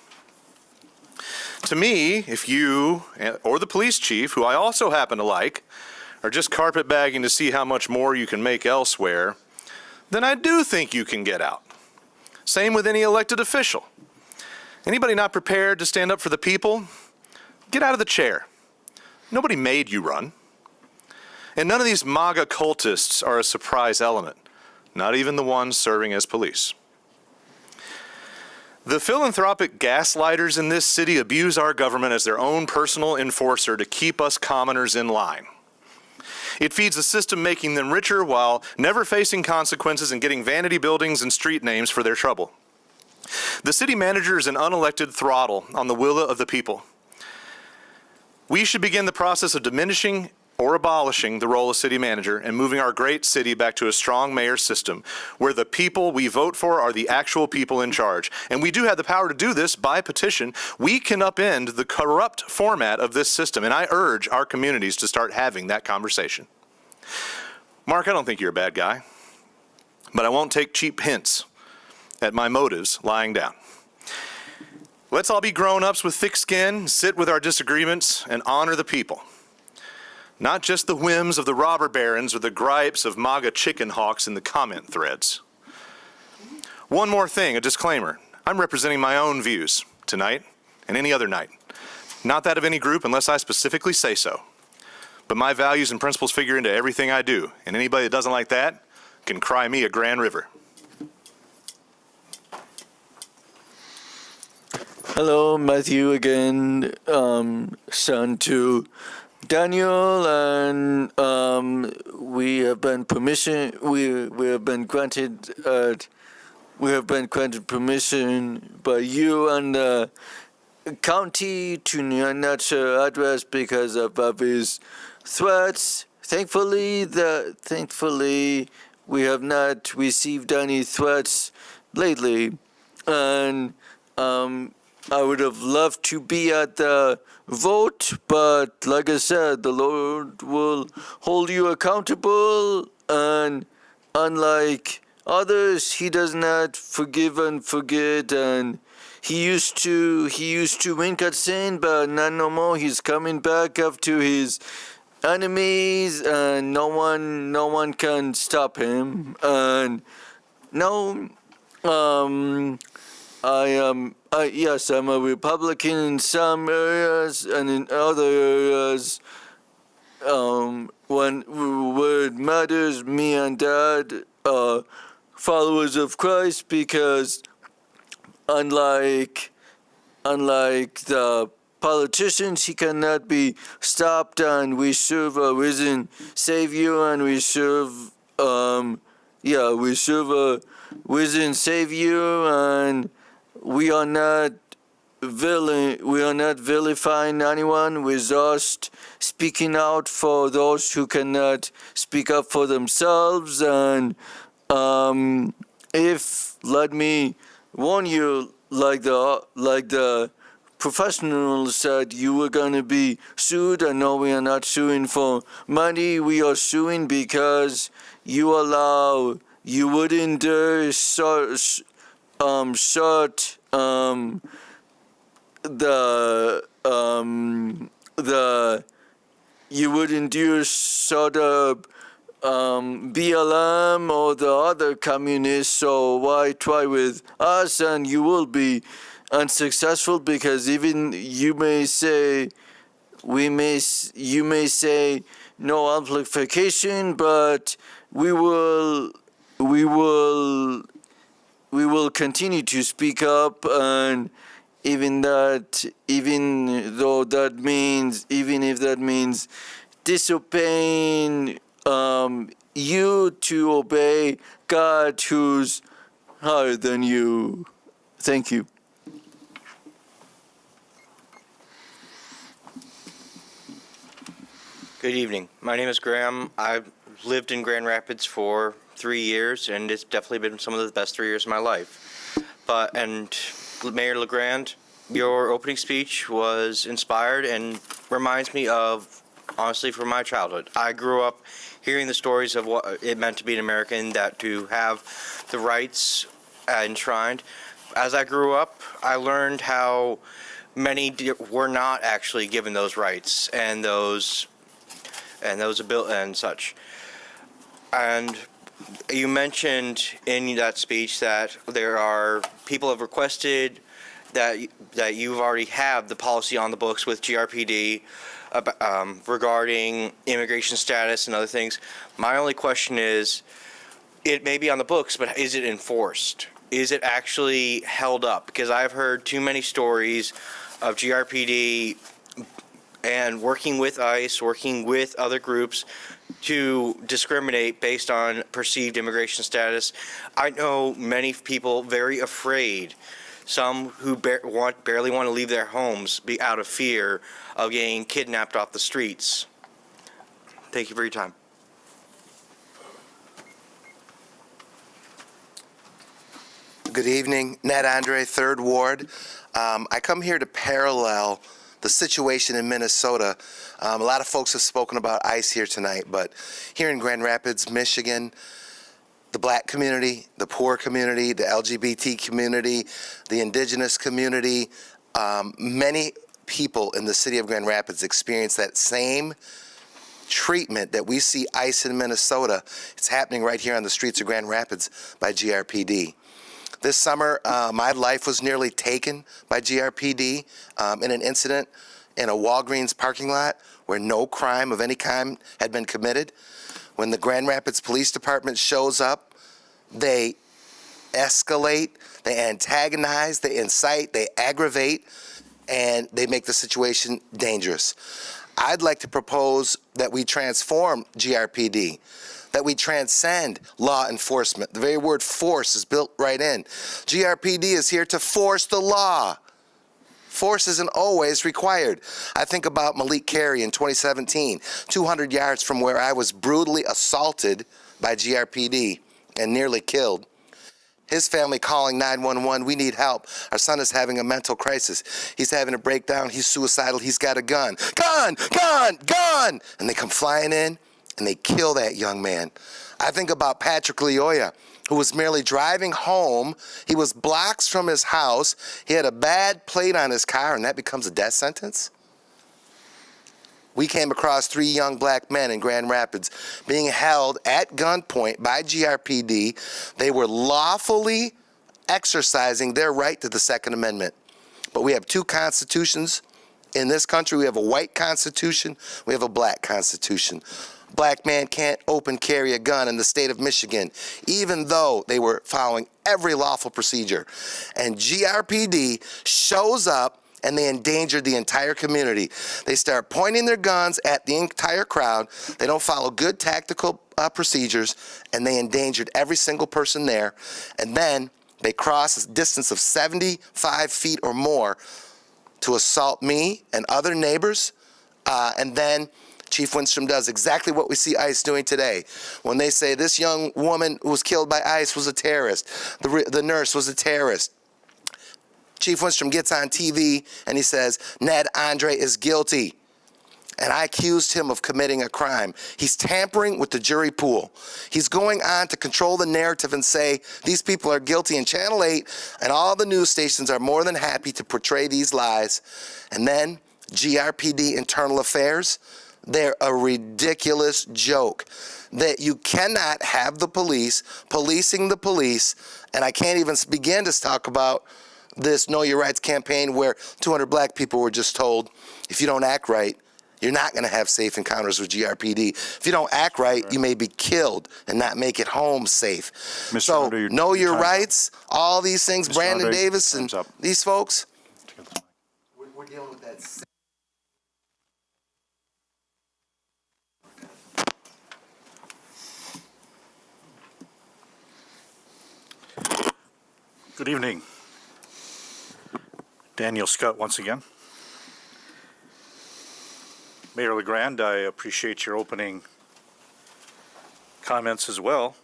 To me, if you or the police chief, who I also happen to like, are just carpetbagging to see how much more you can make elsewhere, then I do think you can get out. Same with any elected official. Anybody not prepared to stand up for the people, get out of the chair. Nobody made you run. And none of these MAGA cultists are a surprise element, not even the ones serving as police. The philanthropic gaslighters in this city abuse our government as their own personal enforcer to keep us commoners in line. It feeds a system making them richer while never facing consequences and getting vanity buildings and street names for their trouble. The city manager is an unelected throttle on the will of the people. We should begin the process of diminishing or abolishing the role of city manager and moving our great city back to a strong mayor system where the people we vote for are the actual people in charge. And we do have the power to do this by petition. We can upend the corrupt format of this system, and I urge our communities to start having that conversation. Mark, I don't think you're a bad guy, but I won't take cheap hints at my motives lying down. Let's all be grown-ups with thick skin, sit with our disagreements, and honor the people. Not just the whims of the robber barons or the gripes of MAGA chicken hawks in the comment threads. One more thing, a disclaimer. I'm representing my own views tonight and any other night. Not that of any group unless I specifically say so. But my values and principles figure into everything I do, and anybody that doesn't like that can cry me a Grand River. Hello, Matthew again, son to Daniel, and we have been granted permission by you and the county to not share address because of his threats. Thankfully, we have not received any threats lately, and I would have loved to be at the vote, but like I said, the Lord will hold you accountable, and unlike others, He does not forgive and forget, and He used to wink at sin, but not no more. He's coming back after His enemies, and no one can stop Him, and no, yes, I'm a Republican in some areas, and in other areas, where it matters, me and Dad are followers of Christ, because unlike the politicians, he cannot be stopped, and we serve a risen Savior, and we serve we serve a risen Savior, and we are not vilifying anyone. We're just speaking out for those who cannot speak up for themselves. And let me warn you, like the professionals said, you were going to be sued. I know we are not suing for money. We are suing because you wouldn't dare shut you wouldn't do sort of BLM or the other communists, so why try with us? And you will be unsuccessful, because even you may say no amplification, but we will continue to speak up. And even if that means disobeying you to obey God who's higher than you. Thank you. Good evening. My name is Graham. I've lived in Grand Rapids for 3 years, and it's definitely been some of the best 3 years of my life. And Mayor LeGrand, your opening speech was inspired and reminds me of, honestly, from my childhood. I grew up hearing the stories of what it meant to be an American, that to have the rights enshrined. As I grew up, I learned how many were not actually given those rights and those abilities and such. And you mentioned in that speech that there are people have requested that you've already have the policy on the books with GRPD regarding immigration status and other things. My only question is, it may be on the books, but is it enforced? Is it actually held up? Because I've heard too many stories of GRPD and working with ICE, working with other groups to discriminate based on perceived immigration status. I know many people very afraid, some who barely want to leave their homes out of fear of getting kidnapped off the streets. Thank you for your time. Good evening, Ned Andre, 3rd Ward. I come here to parallel the situation in Minnesota. A lot of folks have spoken about ICE here tonight, but here in Grand Rapids, Michigan, the black community, the poor community, the LGBT community, the indigenous community, many people in the city of Grand Rapids experience that same treatment that we see ICE in Minnesota. It's happening right here on the streets of Grand Rapids by GRPD. This summer, my life was nearly taken by GRPD in an incident in a Walgreens parking lot where no crime of any kind had been committed. When the Grand Rapids Police Department shows up, they escalate, they antagonize, they incite, they aggravate, and they make the situation dangerous. I'd like to propose that we transform GRPD, that we transcend law enforcement. The very word force is built right in. GRPD is here to force the law. Force isn't always required. I think about Malik Carey in 2017, 200 yards from where I was brutally assaulted by GRPD and nearly killed. His family calling 911, we need help. Our son is having a mental crisis. He's having a breakdown, he's suicidal, he's got a gun. Gun, gun, gun! And they come flying in and they kill that young man. I think about Patrick Leoya, who was merely driving home. He was blocks from his house. He had a bad plate on his car, and that becomes a death sentence. We came across 3 young black men in Grand Rapids being held at gunpoint by GRPD. They were lawfully exercising their right to the Second Amendment. But we have 2 constitutions in this country. We have a white constitution. We have a black constitution. Black man can't open carry a gun in the state of Michigan, even though they were following every lawful procedure. And GRPD shows up and they endangered the entire community. They start pointing their guns at the entire crowd. They don't follow good tactical procedures, and they endangered every single person there. And then they cross a distance of 75 feet or more to assault me and other neighbors. And then Chief Winstrom does exactly what we see ICE doing today. When they say this young woman who was killed by ICE was a terrorist, the nurse was a terrorist, Chief Winstrom gets on TV and he says, Ned Andre is guilty. And I accused him of committing a crime. He's tampering with the jury pool. He's going on to control the narrative and say these people are guilty. And Channel 8 and all the news stations are more than happy to portray these lies. And then GRPD Internal Affairs, they're a ridiculous joke. That you cannot have the police policing the police. And I can't even begin to talk about this Know Your Rights campaign where 200 black people were just told, if you don't act right, you're not going to have safe encounters with GRPD. If you don't act right, you may be killed and not make it home safe. So, know your rights, all these things, Brandon Davis and these folks. We're dealing with that. Good evening. Daniel Scott once again. Mayor LeGrand, I appreciate your opening comments as well.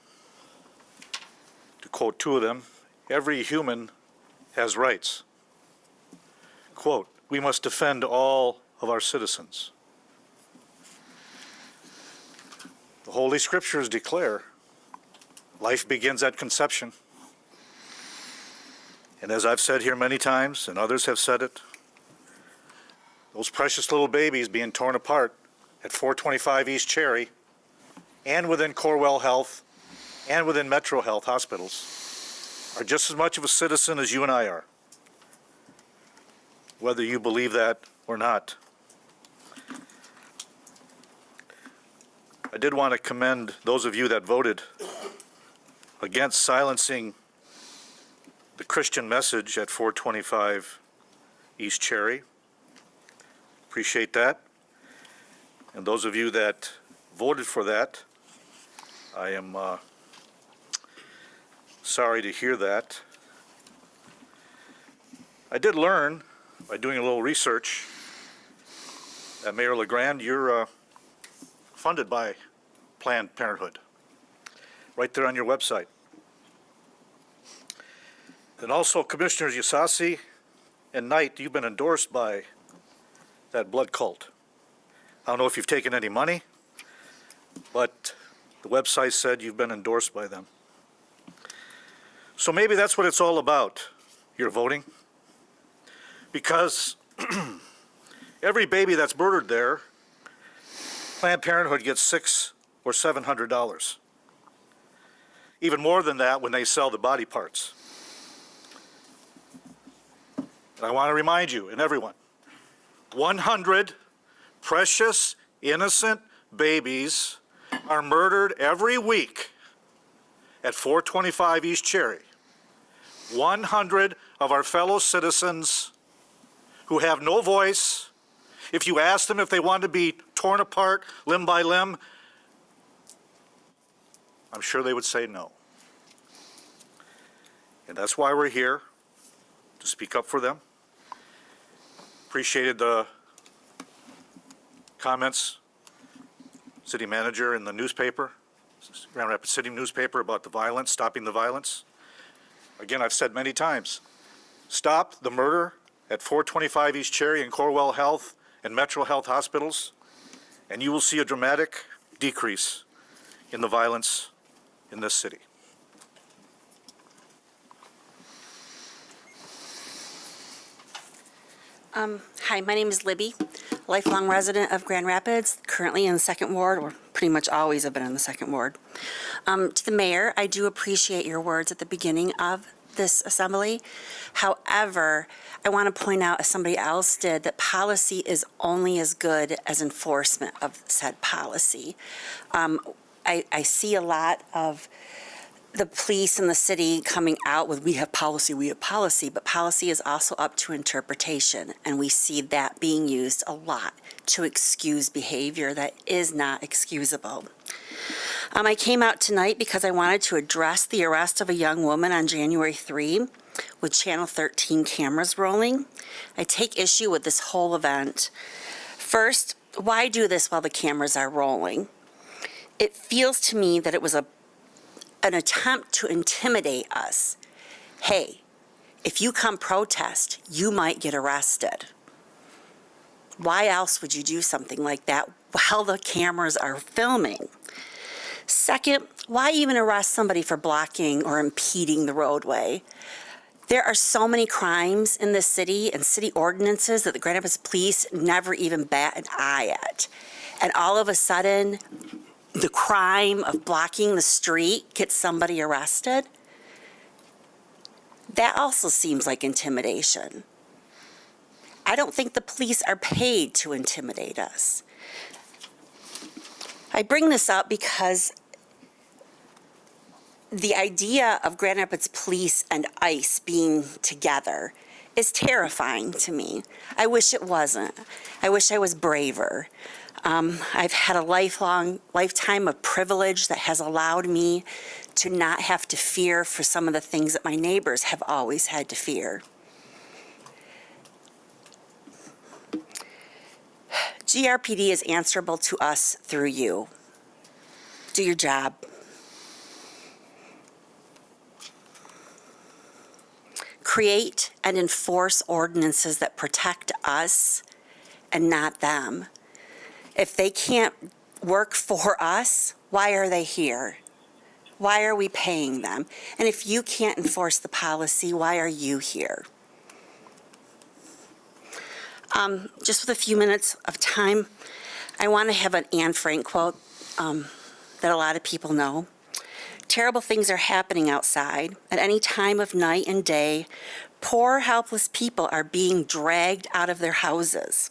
To quote two of them, every human has rights. Quote, we must defend all of our citizens. The Holy Scriptures declare life begins at conception. And as I've said here many times, and others have said it, those precious little babies being torn apart at 425 East Cherry and within Corewell Health and within Metro Health hospitals are just as much of a citizen as you and I are, whether you believe that or not. I did want to commend those of you that voted against silencing the Christian message at 425 East Cherry. Appreciate that. And those of you that voted for that, I am sorry to hear that. I did learn by doing a little research that Mayor LeGrand, you're funded by Planned Parenthood, right there on your website. And also Commissioners Yasasi and Knight, you've been endorsed by that blood cult. I don't know if you've taken any money, but the website said you've been endorsed by them. So maybe that's what it's all about, your voting. Because every baby that's murdered there, Planned Parenthood gets $600 or $700. Even more than that when they sell the body parts. And I want to remind you and everyone, 100 precious, innocent babies are murdered every week at 425 East Cherry. 100 of our fellow citizens who have no voice. If you ask them if they want to be torn apart limb by limb, I'm sure they would say no. And that's why we're here, to speak up for them. Appreciated the comments, city manager in the newspaper, Grand Rapids City newspaper, about the violence, stopping the violence. Again, I've said many times, stop the murder at 425 East Cherry and Corewell Health and Metro Health hospitals, and you will see a dramatic decrease in the violence in this city. Hi, my name is Libby, lifelong resident of Grand Rapids, currently in the Second Ward, or pretty much always have been in the Second Ward. To the mayor, I do appreciate your words at the beginning of this assembly. However, I want to point out, as somebody else did, that policy is only as good as enforcement of said policy. I see a lot of the police and the city coming out with, we have policy, but policy is also up to interpretation, and we see that being used a lot to excuse behavior that is not excusable. I came out tonight because I wanted to address the arrest of a young woman on January 3 with Channel 13 cameras rolling. I take issue with this whole event. First, why do this while the cameras are rolling? It feels to me that it was an attempt to intimidate us. Hey, if you come protest, you might get arrested. Why else would you do something like that while the cameras are filming? Second, why even arrest somebody for blocking or impeding the roadway? There are so many crimes in this city and city ordinances that the Grand Rapids Police never even bat an eye at. And all of a sudden, the crime of blocking the street gets somebody arrested? That also seems like intimidation. I don't think the police are paid to intimidate us. I bring this up because the idea of Grand Rapids Police and ICE being together is terrifying to me. I wish it wasn't. I wish I was braver. I've had a lifetime of privilege that has allowed me to not have to fear for some of the things that my neighbors have always had to fear. GRPD is answerable to us through you. Do your job. Create and enforce ordinances that protect us and not them. If they can't work for us, why are they here? Why are we paying them? And if you can't enforce the policy, why are you here? Just with a few minutes of time, I want to have an Anne Frank quote that a lot of people know. Terrible things are happening outside. At any time of night and day, poor, helpless people are being dragged out of their houses.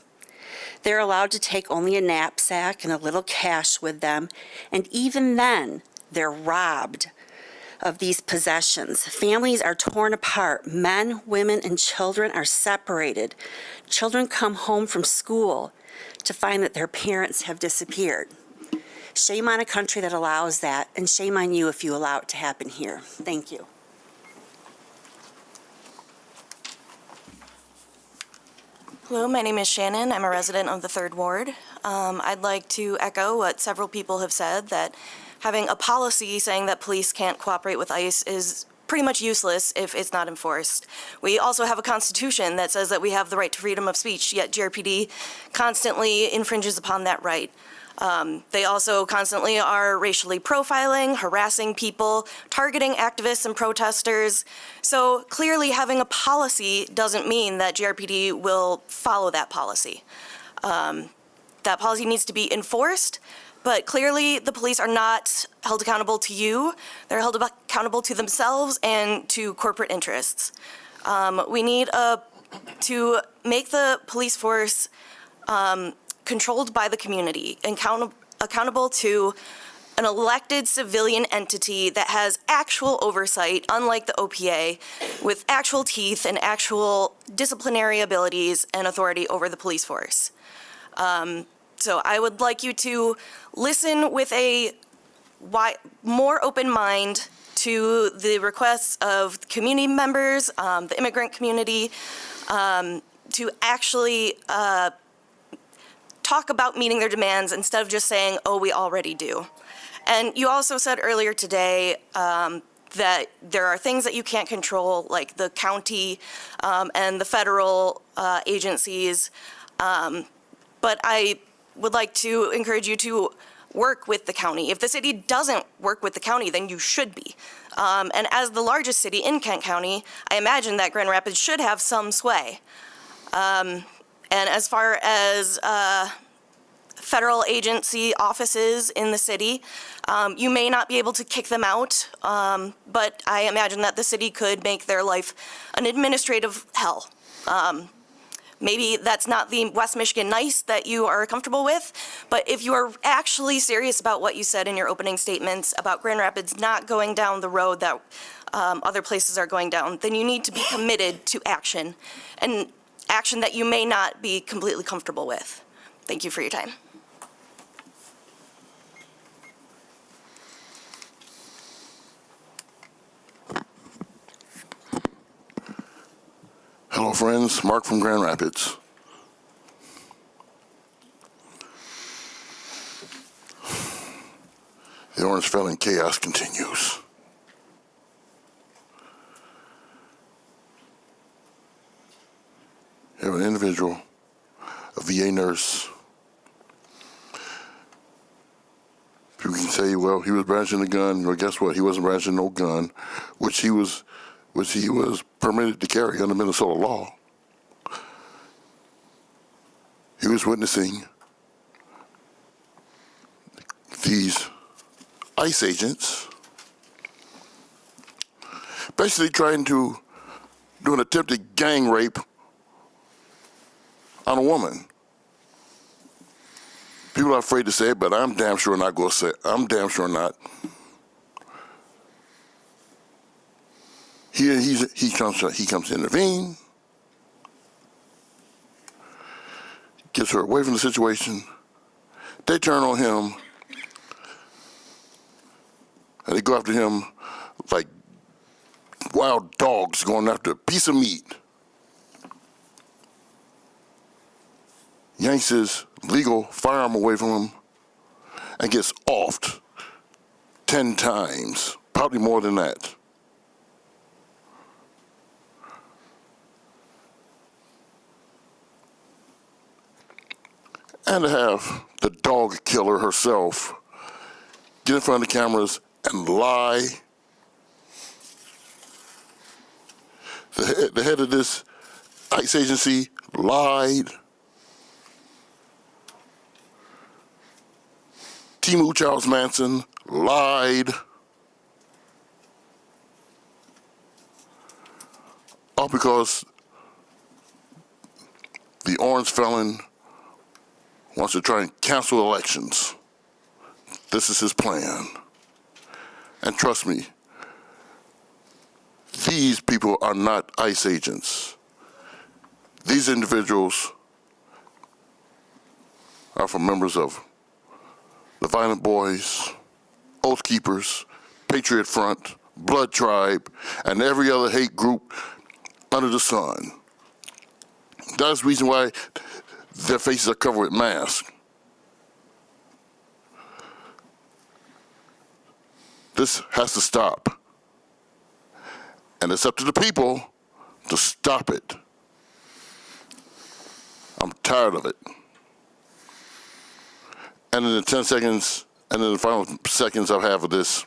They're allowed to take only a knapsack and a little cash with them, and even then, they're robbed of these possessions. Families are torn apart. Men, women, and children are separated. Children come home from school to find that their parents have disappeared. Shame on a country that allows that, and shame on you if you allow it to happen here. Thank you. Hello, my name is Shannon. I'm a resident of the 3rd Ward. I'd like to echo what several people have said, that having a policy saying that police can't cooperate with ICE is pretty much useless if it's not enforced. We also have a constitution that says that we have the right to freedom of speech, yet GRPD constantly infringes upon that right. They also constantly are racially profiling, harassing people, targeting activists and protesters. So clearly having a policy doesn't mean that GRPD will follow that policy. That policy needs to be enforced, but clearly the police are not held accountable to you. They're held accountable to themselves and to corporate interests. We need to make the police force controlled by the community, accountable to an elected civilian entity that has actual oversight, unlike the OPA, with actual teeth and actual disciplinary abilities and authority over the police force. So I would like you to listen with a more open mind to the requests of community members, the immigrant community, to actually talk about meeting their demands instead of just saying, oh, we already do. And you also said earlier today that there are things that you can't control, like the county and the federal agencies. But I would like to encourage you to work with the county. If the city doesn't work with the county, then you should be. And as the largest city in Kent County, I imagine that Grand Rapids should have some sway. And as far as federal agency offices in the city, you may not be able to kick them out, but I imagine that the city could make their life an administrative hell. Maybe that's not the West Michigan nice that you are comfortable with, But if you are actually serious about what you said in your opening statements about Grand Rapids not going down the road that other places are going down, then you need to be committed to action, and action that you may not be completely comfortable with. Thank you for your time. Hello, friends. Mark from Grand Rapids. The orange felon chaos continues. You have an individual, a VA nurse. People can say, well, he was brandishing a gun. Well, guess what? He wasn't brandishing no gun, which he was permitted to carry under Minnesota law. He was witnessing these ICE agents basically trying to do an attempted gang rape on a woman. People are afraid to say it, but I'm damn sure not going to say it. I'm damn sure not. He comes to intervene, gets her away from the situation. They turn on him, and they go after him like wild dogs going after a piece of meat. Yanks his legal firearm away from him and gets offed 10 times, probably more than that. And to have the dog killer herself get in front of the cameras and lie. The head of this ICE agency lied. Timu Charles Manson lied. All because the orange felon wants to try and cancel elections. This is his plan. And trust me, these people are not ICE agents. These individuals are from members of the Violent Boys, Oath Keepers, Patriot Front, Blood Tribe, and every other hate group under the sun. That's the reason why their faces are covered with masks. This has to stop. And it's up to the people to stop it. I'm tired of it. And in the 10 seconds, and in the final seconds I have of this,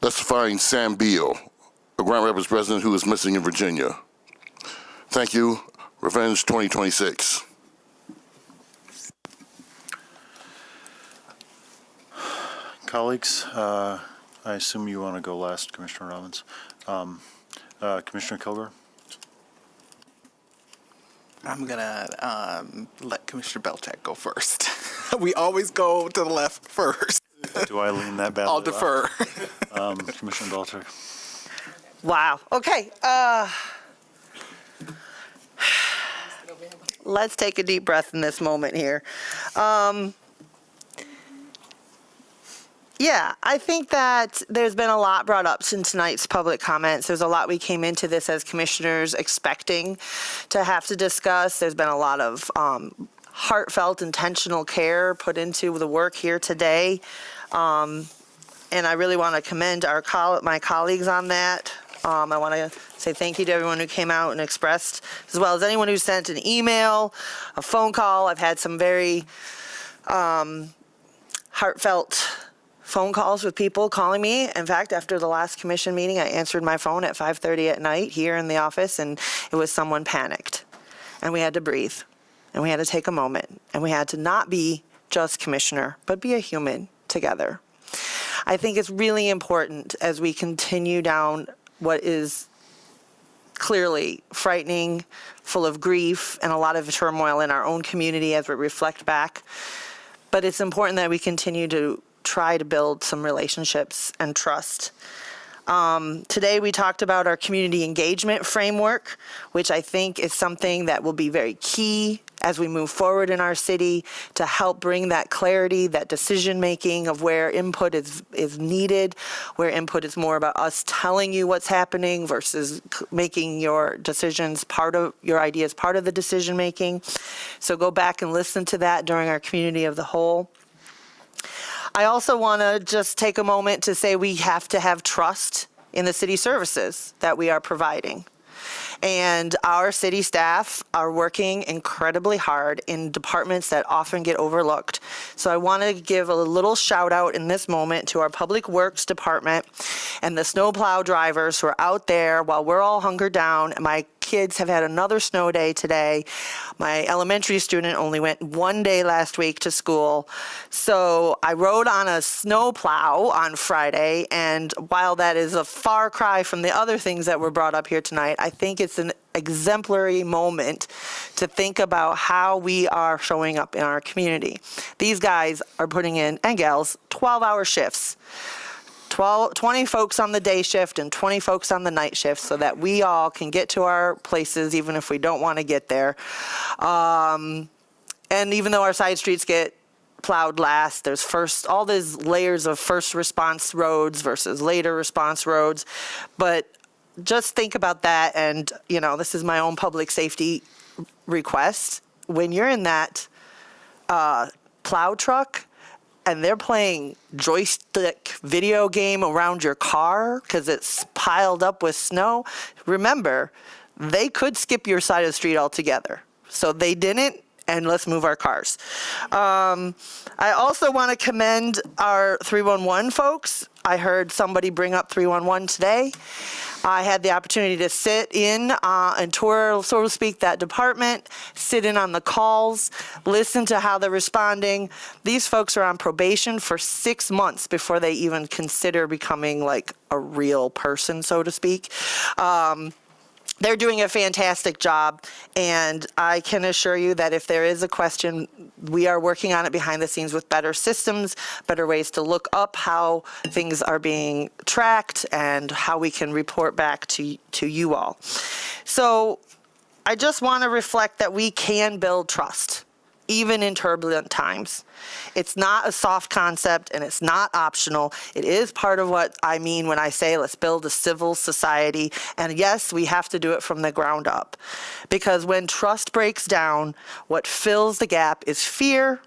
let's find Sam Beal, a Grand Rapids resident who is missing in Virginia. Thank you. Revenge 2026. Colleagues, I assume you want to go last, Commissioner Robbins. Commissioner Kilgore? I'm going to let Commissioner Belcheck go first. We always go to the left first. Do I lean that badly? I'll defer. Commissioner Belcheck. Wow. Okay. Let's take a deep breath in this moment here. Yeah, I think that there's been a lot brought up since tonight's public comments. There's a lot we came into this as commissioners expecting to have to discuss. There's been a lot of heartfelt, intentional care put into the work here today. And I really want to commend my colleagues on that. I want to say thank you to everyone who came out and expressed, as well as anyone who sent an email, a phone call. I've had some very heartfelt phone calls with people calling me. In fact, after the last commission meeting, I answered my phone at 5:30 at night here in the office, and it was someone panicked. And we had to breathe, and we had to take a moment, and we had to not be just commissioner, but be a human together. I think it's really important as we continue down what is clearly frightening, full of grief, and a lot of turmoil in our own community as we reflect back. But it's important that we continue to try to build some relationships and trust. Today we talked about our community engagement framework, which I think is something that will be very key as we move forward in our city to help bring that clarity, that decision making of where input is needed, where input is more about us telling you what's happening versus making your decisions your ideas part of the decision making. So go back and listen to that during our community of the whole. I also want to just take a moment to say we have to have trust in the city services that we are providing. And our city staff are working incredibly hard in departments that often get overlooked. So I want to give a little shout out in this moment to our Public Works Department and the snowplow drivers who are out there while we're all hunkered down. My kids have had another snow day today. My elementary student only went one day last week to school. So I rode on a snowplow on Friday, and while that is a far cry from the other things that were brought up here tonight, I think it's an exemplary moment to think about how we are showing up in our community. These guys are putting in, and gals, 12-hour shifts. 20 folks on the day shift and 20 folks on the night shift so that we all can get to our places even if we don't want to get there. And even though our side streets get plowed last, there's all these layers of first response roads versus later response roads. But just think about that, and this is my own public safety request. When you're in that plow truck, and they're playing joystick video game around your car because it's piled up with snow, remember, they could skip your side of the street altogether. So they didn't, and let's move our cars. I also want to commend our 311 folks. I heard somebody bring up 311 today. I had the opportunity to sit in and tour, so to speak, that department, sit in on the calls, listen to how they're responding. These folks are on probation for 6 months before they even consider becoming like a real person, so to speak. They're doing a fantastic job, and I can assure you that if there is a question, we are working on it behind the scenes with better systems, better ways to look up how things are being tracked, and how we can report back to you all. So I just want to reflect that we can build trust, even in turbulent times. It's not a soft concept, and it's not optional. It is part of what I mean when I say let's build a civil society. And yes, we have to do it from the ground up. Because when trust breaks down, what fills the gap is fear,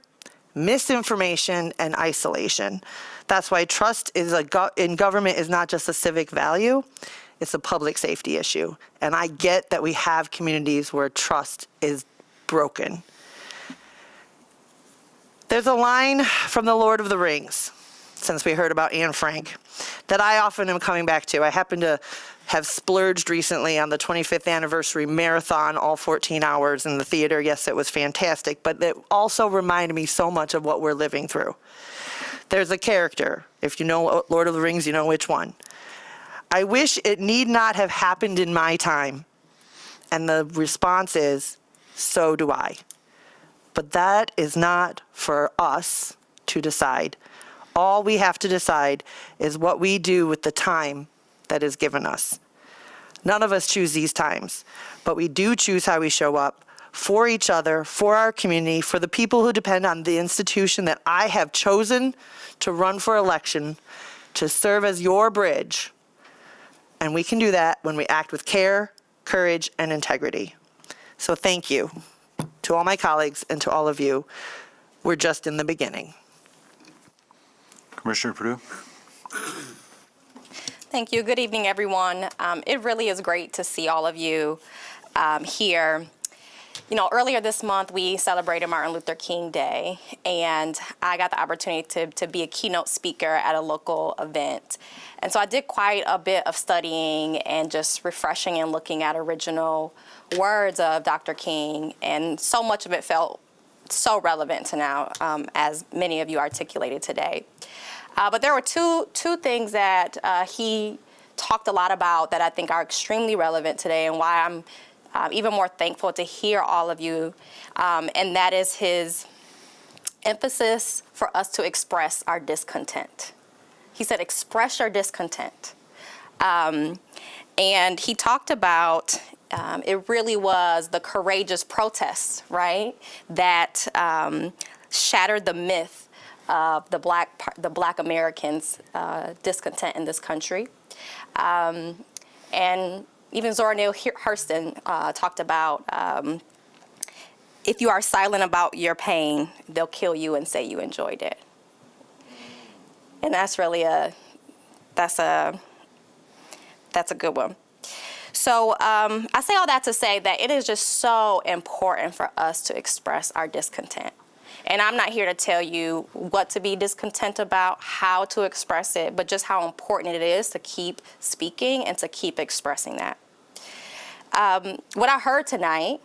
misinformation, and isolation. That's why trust in government is not just a civic value, it's a public safety issue. And I get that we have communities where trust is broken. There's a line from The Lord of the Rings, since we heard about Anne Frank, that I often am coming back to. I happen to have splurged recently on the 25th anniversary marathon, all 14 hours in the theater. Yes, it was fantastic, but it also reminded me so much of what we're living through. There's a character. If you know Lord of the Rings, you know which one. I wish it need not have happened in my time. And the response is, so do I. But that is not for us to decide. All we have to decide is what we do with the time that is given us. None of us choose these times, but we do choose how we show up for each other, for our community, for the people who depend on the institution that I have chosen to run for election, to serve as your bridge. And we can do that when we act with care, courage, and integrity. So thank you to all my colleagues and to all of you. We're just in the beginning. Commissioner Perdue? Thank you. Good evening, everyone. It really is great to see all of you here. Earlier this month, we celebrated Martin Luther King Day, and I got the opportunity to be a keynote speaker at a local event. And so I did quite a bit of studying and just refreshing and looking at original words of Dr. King, and so much of it felt so relevant to now, as many of you articulated today. But there were two things that he talked a lot about that I think are extremely relevant today, and why I'm even more thankful to hear all of you, and that is his emphasis for us to express our discontent. He said, express your discontent. And he talked about, it really was the courageous protests, right, that shattered the myth of the black Americans' discontent in this country. And even Zora Neale Hurston talked about, if you are silent about your pain, they'll kill you and say you enjoyed it. And that's really that's a good one. So I say all that to say that it is just so important for us to express our discontent. And I'm not here to tell you what to be discontent about, how to express it, but just how important it is to keep speaking and to keep expressing that. What I heard tonight,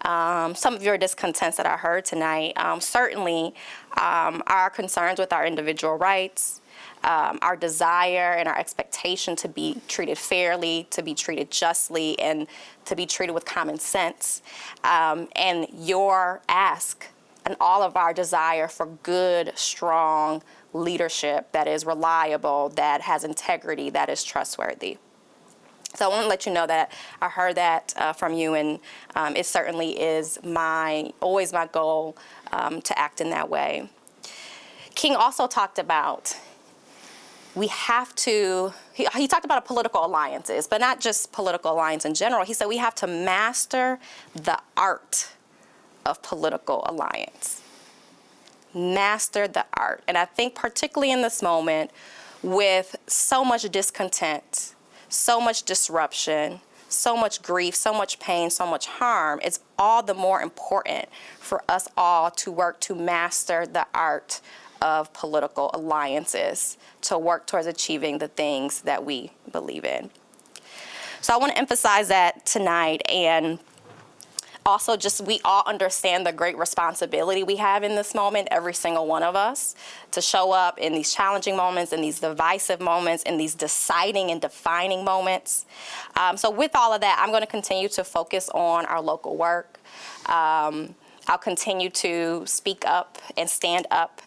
some of your discontents that I heard tonight, certainly our concerns with our individual rights, our desire and our expectation to be treated fairly, to be treated justly, and to be treated with common sense, and your ask and all of our desire for good, strong leadership that is reliable, that has integrity, that is trustworthy. So I want to let you know that I heard that from you, and it certainly is always my goal to act in that way. King also talked about we have to, he talked about political alliances, but not just political alliance in general. He said we have to master the art of political alliance. Master the art. And I think particularly in this moment with so much discontent, so much disruption, so much grief, so much pain, so much harm, it's all the more important for us all to work to master the art of political alliances, to work towards achieving the things that we believe in. So I want to emphasize that tonight, and also just we all understand the great responsibility we have in this moment, every single one of us, to show up in these challenging moments, in these divisive moments, in these deciding and defining moments. So with all of that, I'm going to continue to focus on our local work. I'll continue to speak up and stand up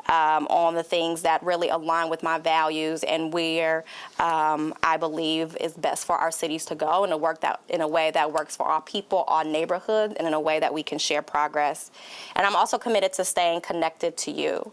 on the things that really align with my values and where I believe is best for our cities to go, and to work that in a way that works for our people, our neighborhood, and in a way that we can share progress. And I'm also committed to staying connected to you.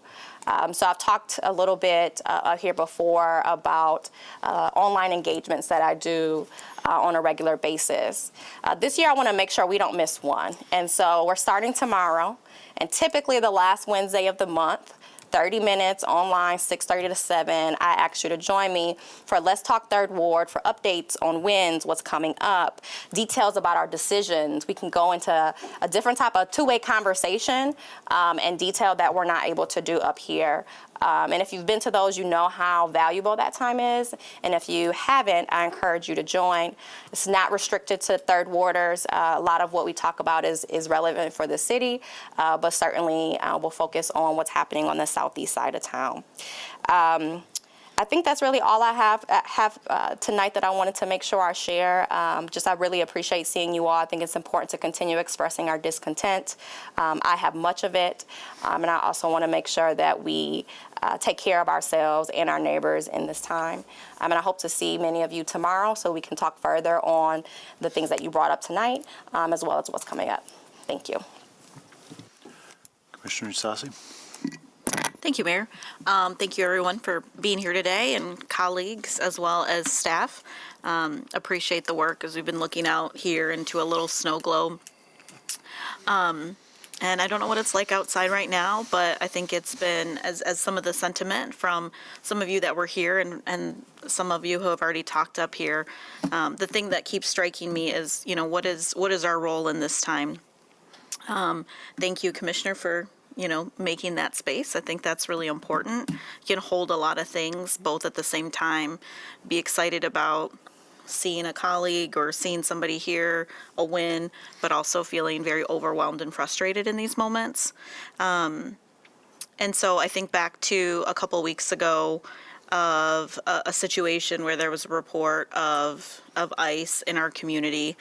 So I've talked a little bit here before about online engagements that I do on a regular basis. This year I want to make sure we don't miss one. And so we're starting tomorrow, and typically the last Wednesday of the month, 30 minutes online, 6:30 to 7. I ask you to join me for Let's Talk Third Ward, for updates on wins, what's coming up, details about our decisions. We can go into a different type of two-way conversation and detail that we're not able to do up here. And if you've been to those, you know how valuable that time is. And if you haven't, I encourage you to join. It's not restricted to third warders. A lot of what we talk about is relevant for the city, but certainly we'll focus on what's happening on the southeast side of town. I think that's really all I have tonight that I wanted to make sure I share. I really appreciate seeing you all. I think it's important to continue expressing our discontent. I have much of it, and I also want to make sure that we take care of ourselves and our neighbors in this time. And I hope to see many of you tomorrow so we can talk further on the things that you brought up tonight, as well as what's coming up. Thank you. Commissioner Sassi. Thank you, Mayor. Thank you, everyone, for being here today, and colleagues as well as staff. Appreciate the work as we've been looking out here into a little snow globe. And I don't know what it's like outside right now, but I think it's been, as some of the sentiment from some of you that were here and some of you who have already talked up here, the thing that keeps striking me is, what is our role in this time? Thank you, Commissioner, for making that space. I think that's really important. You can hold a lot of things both at the same time, be excited about seeing a colleague or seeing somebody here, a win, but also feeling very overwhelmed and frustrated in these moments. And so I think back to a couple weeks ago, of a situation where there was a report of ICE in our community,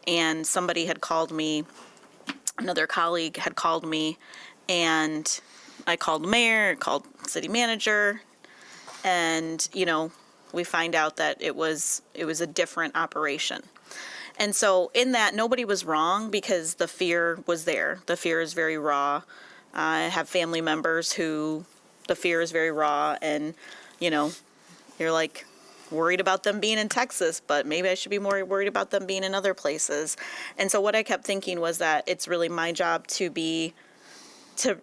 and somebody had called me, another colleague had called me, and I called the mayor, called city manager, and, you know, we find out that it was a different operation. And so in that, nobody was wrong because the fear was there. The fear is very raw. I have family members who the fear is very raw, and, you know, you're like worried about them being in Texas, but maybe I should be more worried about them being in other places. And so what I kept thinking was that it's really my job to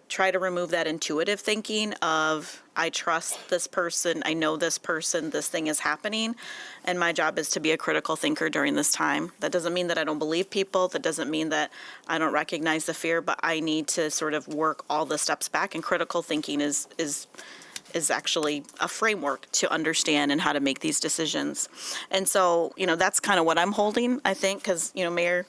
try to remove that intuitive thinking of, I trust this person, I know this person, this thing is happening, and my job is to be a critical thinker during this time. That doesn't mean that I don't believe people, that doesn't mean that I don't recognize the fear, but I need to sort of work all the steps back, and critical thinking is actually a framework to understand and how to make these decisions. And so, you know, that's kind of what I'm holding, I think, because, you know, Mayor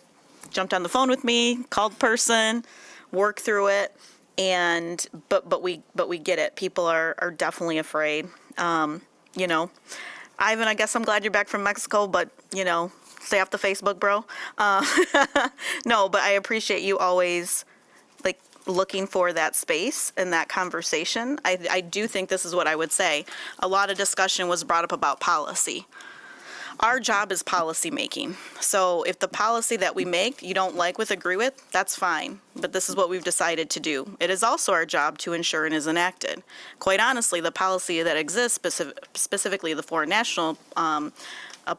jumped on the phone with me, called the person, worked through it. And but we get it. People are definitely afraid. You know, Ivan, I guess I'm glad you're back from Mexico, but you know, stay off the Facebook, bro. No, but I appreciate you always like looking for that space and that conversation. I do think this is what I would say. A lot of discussion was brought up about policy. Our job is policy making. So if the policy that we make you don't like with, agree with, that's fine. But this is what we've decided to do. It is also our job to ensure and is enacted. Quite honestly, the policy that exists, specifically the foreign national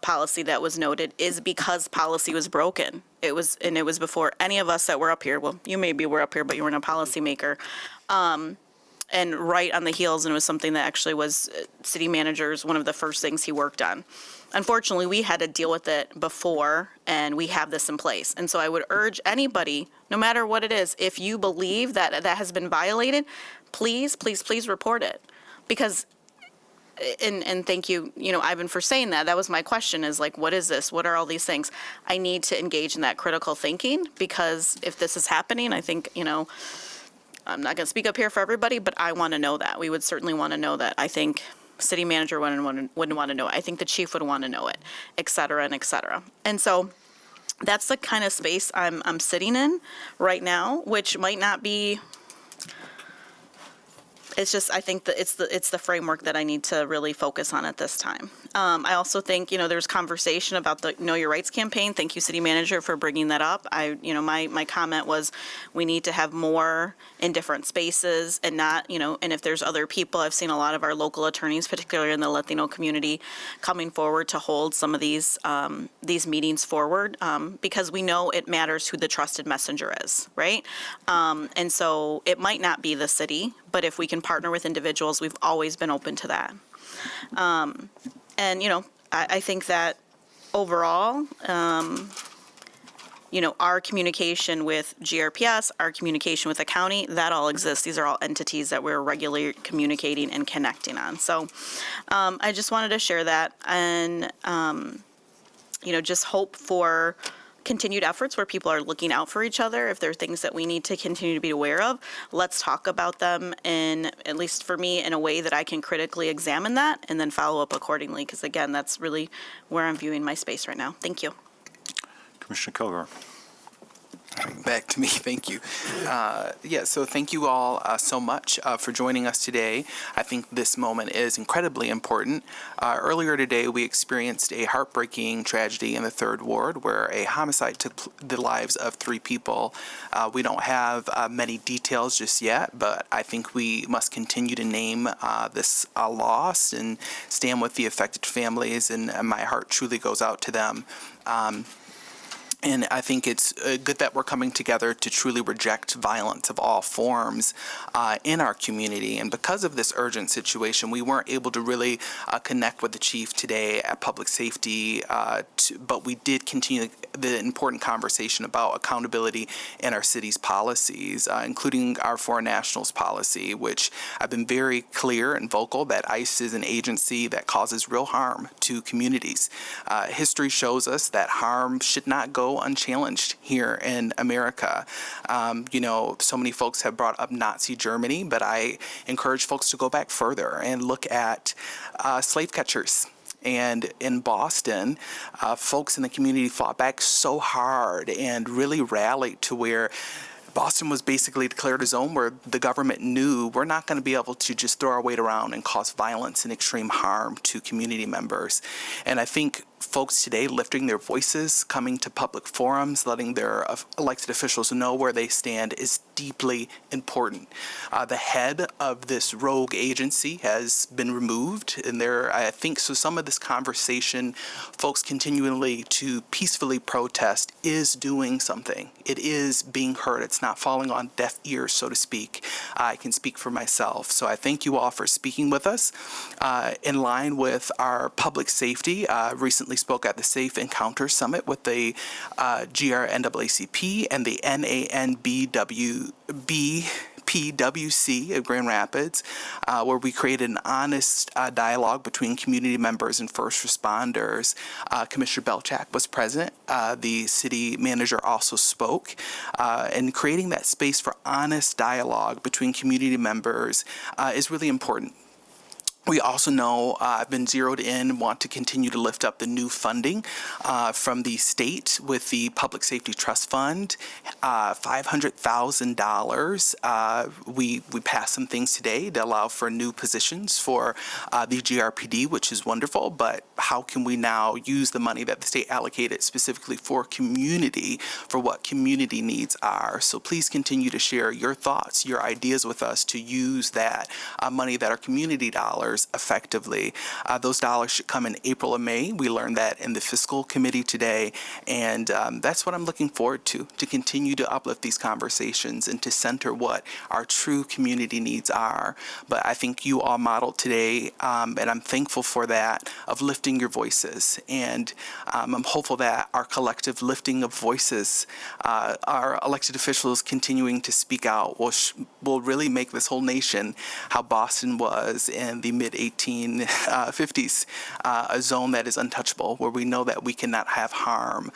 policy that was noted, is because policy was broken. It was before any of us that were up here. Well, you maybe were up here, but you weren't a policymaker. And right on the heels, and it was something that actually was city manager's one of the first things he worked on. Unfortunately, we had to deal with it before, and we have this in place. And so I would urge anybody, no matter what it is, if you believe that that has been violated, please, please, please report it. Because, and thank you, you know, Ivan, for saying that. That was my question, is like, what is this? What are all these things? I need to engage in that critical thinking, because if this is happening, I think, you know, I'm not going to speak up here for everybody, but I want to know that. We would certainly want to know that. I think city manager wouldn't want to know it. I think the chief would want to know it, et cetera, and et cetera. And so that's the kind of space I'm sitting in right now, which might not be, it's just, I think that it's the framework that I need to really focus on at this time. I also think, you know, there's conversation about the Know Your Rights campaign. Thank you, city manager, for bringing that up. My comment was we need to have more in different spaces, and not, you know, and if there's other people, I've seen a lot of our local attorneys, particularly in the Latino community, coming forward to hold some of these meetings forward, because we know it matters who the trusted messenger is, right? And so it might not be the city, but if we can partner with individuals, we've always been open to that. And, you know, I think that overall, you know, our communication with GRPS, our communication with the county, that all exists. These are all entities that we're regularly communicating and connecting on. So I just wanted to share that, and, you know, just hope for continued efforts where people are looking out for each other. If there are things that we need to continue to be aware of, let's talk about them in, at least for me, in a way that I can critically examine that and then follow up accordingly. Because again, that's really where I'm viewing my space right now. Thank you. Commissioner Kilgore. Back to me, thank you. So thank you all so much for joining us today. I think this moment is incredibly important. Earlier today, we experienced a heartbreaking tragedy in the 3rd Ward where a homicide took the lives of 3 people. We don't have many details just yet, but I think we must continue to name this loss and stand with the affected families, and my heart truly goes out to them. And I think it's good that we're coming together to truly reject violence of all forms in our community. And because of this urgent situation, we weren't able to really connect with the chief today at Public Safety, but we did continue the important conversation about accountability in our city's policies, including our foreign nationals policy, which I've been very clear and vocal that ICE is an agency that causes real harm to communities. History shows us that harm should not go unchallenged here in America. So many folks have brought up Nazi Germany, but I encourage folks to go back further and look at slave catchers. And in Boston, folks in the community fought back so hard and really rallied to where Boston was basically declared a zone where the government knew we're not going to be able to just throw our weight around and cause violence and extreme harm to community members. And I think folks today lifting their voices, coming to public forums, letting their elected officials know where they stand is deeply important. The head of this rogue agency has been removed, and I think some of this conversation, folks continually to peacefully protest, is doing something. It is being heard. It's not falling on deaf ears, so to speak. I can speak for myself. So I thank you all for speaking with us. In line with our public safety, recently spoke at the Safe Encounter Summit with the GRNAACP and the NANBWC of Grand Rapids, where we created an honest dialogue between community members and first responders. Commissioner Belchak was present. The city manager also spoke. And creating that space for honest dialogue between community members is really important. We also know I've been zeroed in and want to continue to lift up the new funding from the state with the Public Safety Trust Fund, $500,000. We passed some things today to allow for new positions for the GRPD, which is wonderful, but how can we now use the money that the state allocated specifically for community, for what community needs are? So please continue to share your thoughts, your ideas with us to use that money that are community dollars effectively. Those dollars should come in April and May. We learned that in the fiscal committee today, and that's what I'm looking forward to continue to uplift these conversations and to center what our true community needs are. But I think you all modeled today, and I'm thankful for that, of lifting your voices. And I'm hopeful that our collective lifting of voices, our elected officials continuing to speak out, will really make this whole nation how Boston was in the mid-1850s, a zone that is untouchable, where we know that we cannot have harm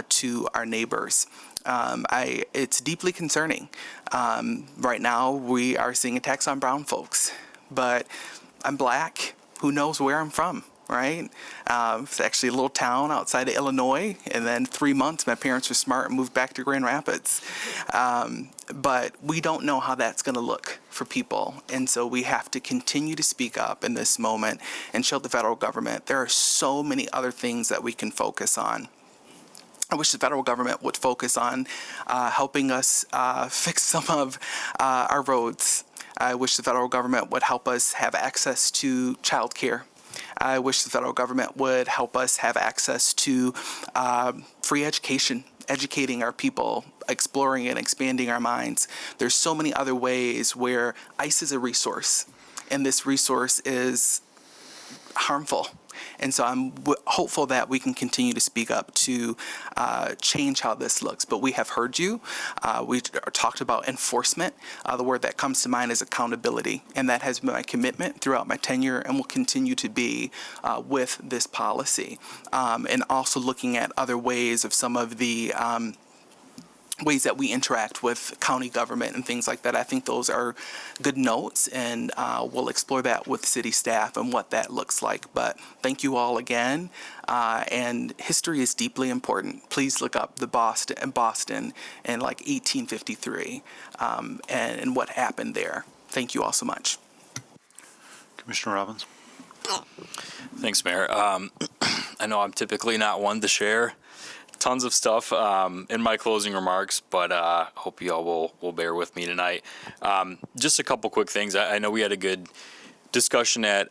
to our neighbors. It's deeply concerning. Right now, we are seeing attacks on brown folks, but I'm Black. Who knows where I'm from, right? It's actually a little town outside of Illinois, and then 3 months, my parents were smart and moved back to Grand Rapids. But we don't know how that's going to look for people, and so we have to continue to speak up in this moment and show the federal government there are so many other things that we can focus on. I wish the federal government would focus on helping us fix some of our roads. I wish the federal government would help us have access to child care. I wish the federal government would help us have access to free education, educating our people, exploring and expanding our minds. There's so many other ways where ICE is a resource, and this resource is harmful. And so I'm hopeful that we can continue to speak up to change how this looks. But we have heard you. We talked about enforcement. The word that comes to mind is accountability. And that has been my commitment throughout my tenure and will continue to be with this policy. And also looking at other ways of some of the ways that we interact with county government and things like that. I think those are good notes, and we'll explore that with city staff and what that looks like. But thank you all again, and history is deeply important. Please look up the Boston in like 1853 and what happened there. Thank you all so much. Commissioner Robbins. Thanks, Mayor. I know I'm typically not one to share tons of stuff in my closing remarks, but hope you all will bear with me tonight. Just a couple quick things. I know we had a good discussion at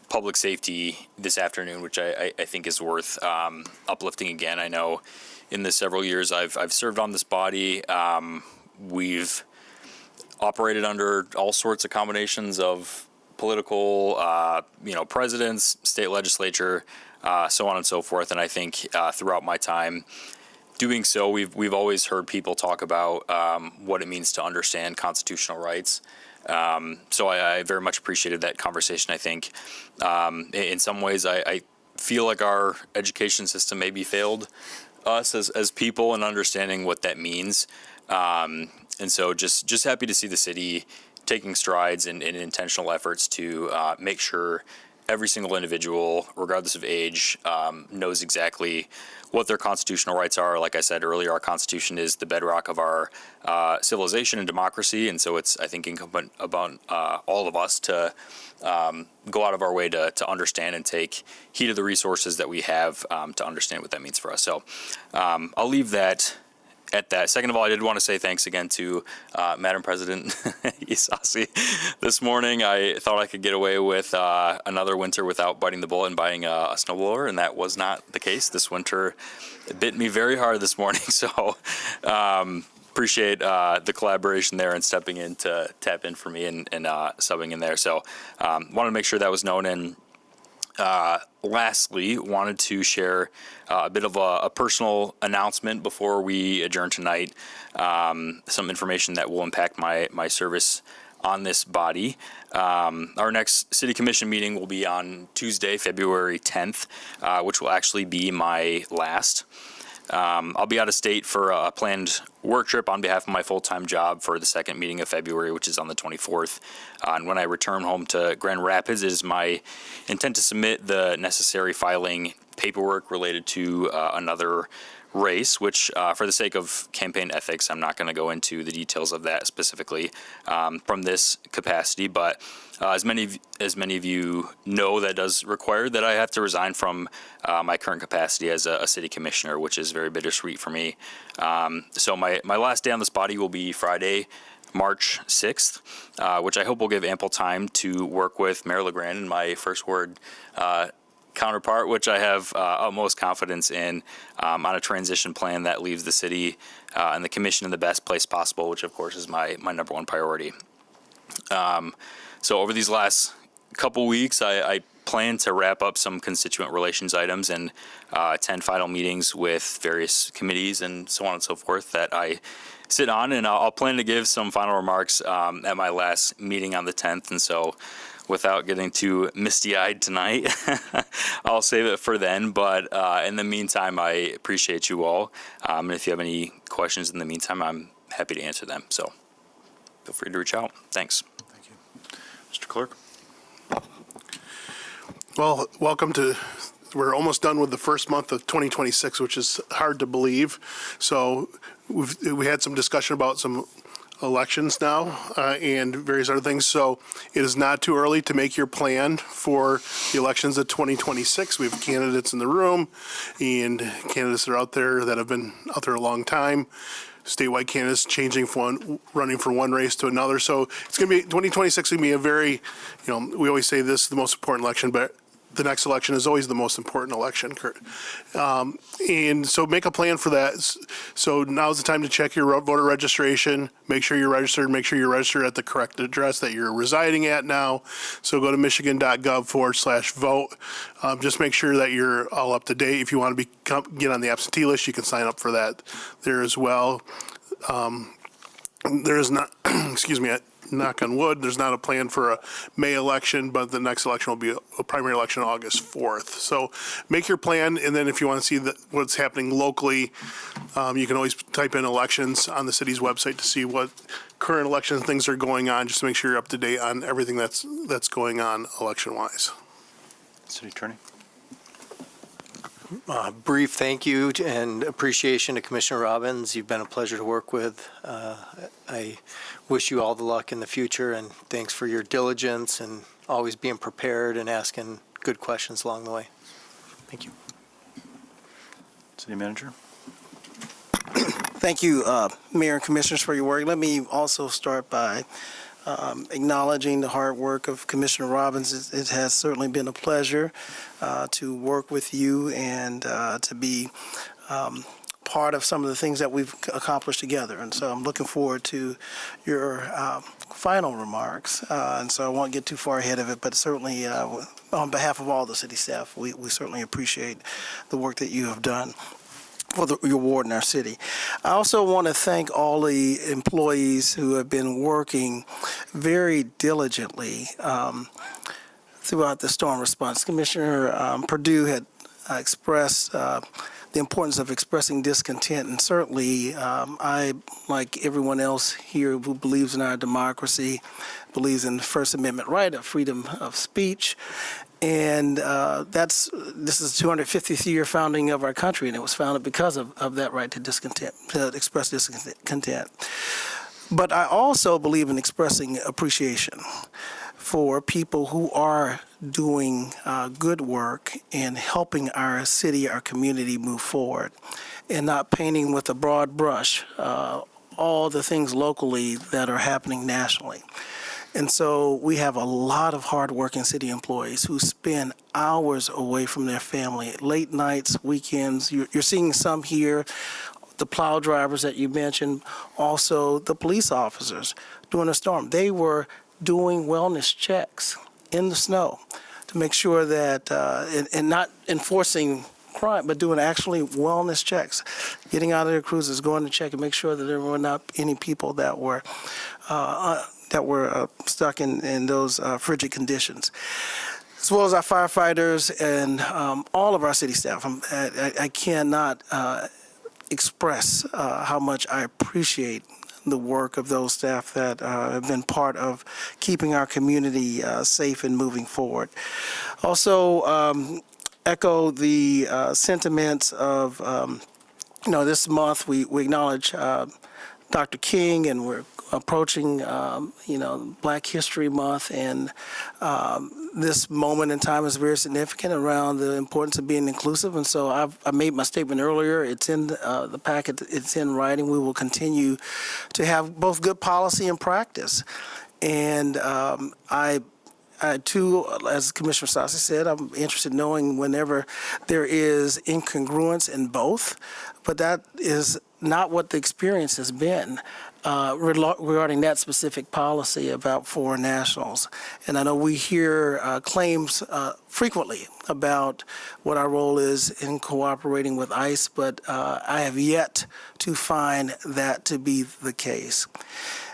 public safety this afternoon, which I think is worth uplifting again. I know in the several years I've served on this body, we've operated under all sorts of combinations of political, presidents, state legislature, so on and so forth. And I think throughout my time doing so, we've always heard people talk about what it means to understand constitutional rights. So I very much appreciated that conversation. I think in some ways I feel like our education system maybe failed us as people in understanding what that means. And so just happy to see the city taking strides in intentional efforts to make sure every single individual, regardless of age, knows exactly what their constitutional rights are. Like I said earlier, our Constitution is the bedrock of our civilization and democracy, and so it's, I think, incumbent upon all of us to go out of our way to understand and take heed of the resources that we have to understand what that means for us. So I'll leave that at that. Second of all, I did want to say thanks again to Madam President Isasi. This morning, I thought I could get away with another winter without biting the bullet and buying a snowblower, and that was not the case. This winter it bit me very hard this morning, so appreciate the collaboration there and stepping in to tap in for me and subbing in there. So wanted to make sure that was known. And lastly, wanted to share a bit of a personal announcement before we adjourn tonight. Some information that will impact my service on this body. Our next City Commission meeting will be on Tuesday, February 10th, which will actually be my last. I'll be out of state for a planned work trip on behalf of my full-time job for the second meeting of February, which is on the 24th. And when I return home to Grand Rapids, it is my intent to submit the necessary filing paperwork related to another race, which for the sake of campaign ethics, I'm not going to go into the details of that specifically from this capacity. But as many of you know, that does require that I have to resign from my current capacity as a city commissioner, which is very bittersweet for me. So my last day on this body will be Friday, March 6th, which I hope will give ample time to work with Mayor LeGrand and my first ward counterpart, which I have utmost confidence in, on a transition plan that leaves the city and the commission in the best place possible, which of course is my number one priority. So over these last couple weeks, I plan to wrap up some constituent relations items and attend final meetings with various committees and so on and so forth that I sit on, and I'll plan to give some final remarks at my last meeting on the 10th. And so without getting too misty-eyed tonight, I'll save it for then. But in the meantime, I appreciate you all. And if you have any questions in the meantime, I'm happy to answer them. So feel free to reach out. Thanks. Thank you. Mr. Clerk? Well, welcome to, we're almost done with the first month of 2026, which is hard to believe. So we had some discussion about some elections now and various other things. So it is not too early to make your plan for the elections of 2026. We have candidates in the room, and candidates that are out there that have been out there a long time. Statewide candidates changing from running from one race to another. So it's going to be 2026 going to be a very, we always say this is the most important election, but the next election is always the most important election. And so make a plan for that. So now's the time to check your voter registration, make sure you're registered, at the correct address that you're residing at now. So go to michigan.gov/vote. Just make sure that you're all up to date. If you want to get on the absentee list, you can sign up for that there as well. There is not, excuse me, knock on wood, there's not a plan for a May election, but the next election will be a primary election August 4th. So make your plan, and then if you want to see what's happening locally, you can always type in elections on the city's website to see what current election things are going on, just to make sure you're up to date on everything that's going on election-wise. City Attorney? Brief thank you and appreciation to Commissioner Robbins. You've been a pleasure to work with. I wish you all the luck in the future, and thanks for your diligence and always being prepared and asking good questions along the way. Thank you. City Manager? Thank you, Mayor and Commissioners, for your work. Let me also start by acknowledging the hard work of Commissioner Robbins. It has certainly been a pleasure to work with you and to be part of some of the things that we've accomplished together. And so I'm looking forward to your final remarks. And so I won't get too far ahead of it, but certainly on behalf of all the city staff, we certainly appreciate the work that you have done for your ward in our city. I also want to thank all the employees who have been working very diligently throughout the storm response. Commissioner Perdue had expressed the importance of expressing discontent, and certainly I, like everyone else here who believes in our democracy, believes in the First Amendment right of freedom of speech. And this is the 250th year founding of our country, and it was founded because of that right to discontent, to express discontent. But I also believe in expressing appreciation for people who are doing good work and helping our city, our community move forward, and not painting with a broad brush all the things locally that are happening nationally. And so we have a lot of hardworking city employees who spend hours away from their family, late nights, weekends. You're seeing some here, the plow drivers that you mentioned, also the police officers during the storm. They were doing wellness checks in the snow to make sure that, and not enforcing crime, but doing actually wellness checks, getting out of their cruisers, going to check and make sure that there were not any people that were stuck in those frigid conditions, as well as our firefighters and all of our city staff. I cannot express how much I appreciate the work of those staff that have been part of keeping our community safe and moving forward. Also, echo the sentiments of, this month we acknowledge Dr. King, and we're approaching, Black History Month, and this moment in time is very significant around the importance of being inclusive. And so I made my statement earlier. It's in the packet. It's in writing. We will continue to have both good policy and practice. And I too, as Commissioner Sassi said, I'm interested in knowing whenever there is incongruence in both, but that is not what the experience has been regarding that specific policy about foreign nationals. And I know we hear claims frequently about what our role is in cooperating with ICE, but I have yet to find that to be the case.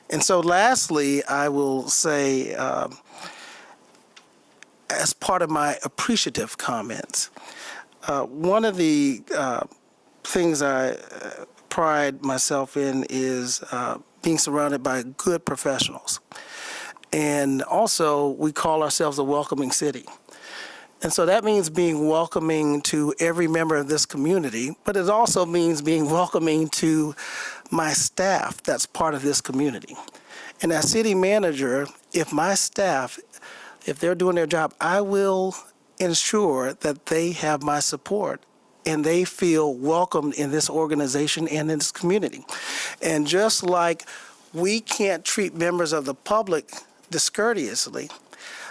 And so lastly, I will say, as part of my appreciative comments, one of the things I pride myself in is being surrounded by good professionals. And also, we call ourselves a welcoming city. And so that means being welcoming to every member of this community, but it also means being welcoming to my staff that's part of this community. And as city manager, if my staff, if they're doing their job, I will ensure that they have my support and they feel welcomed in this organization and in this community. And just like we can't treat members of the public discourteously,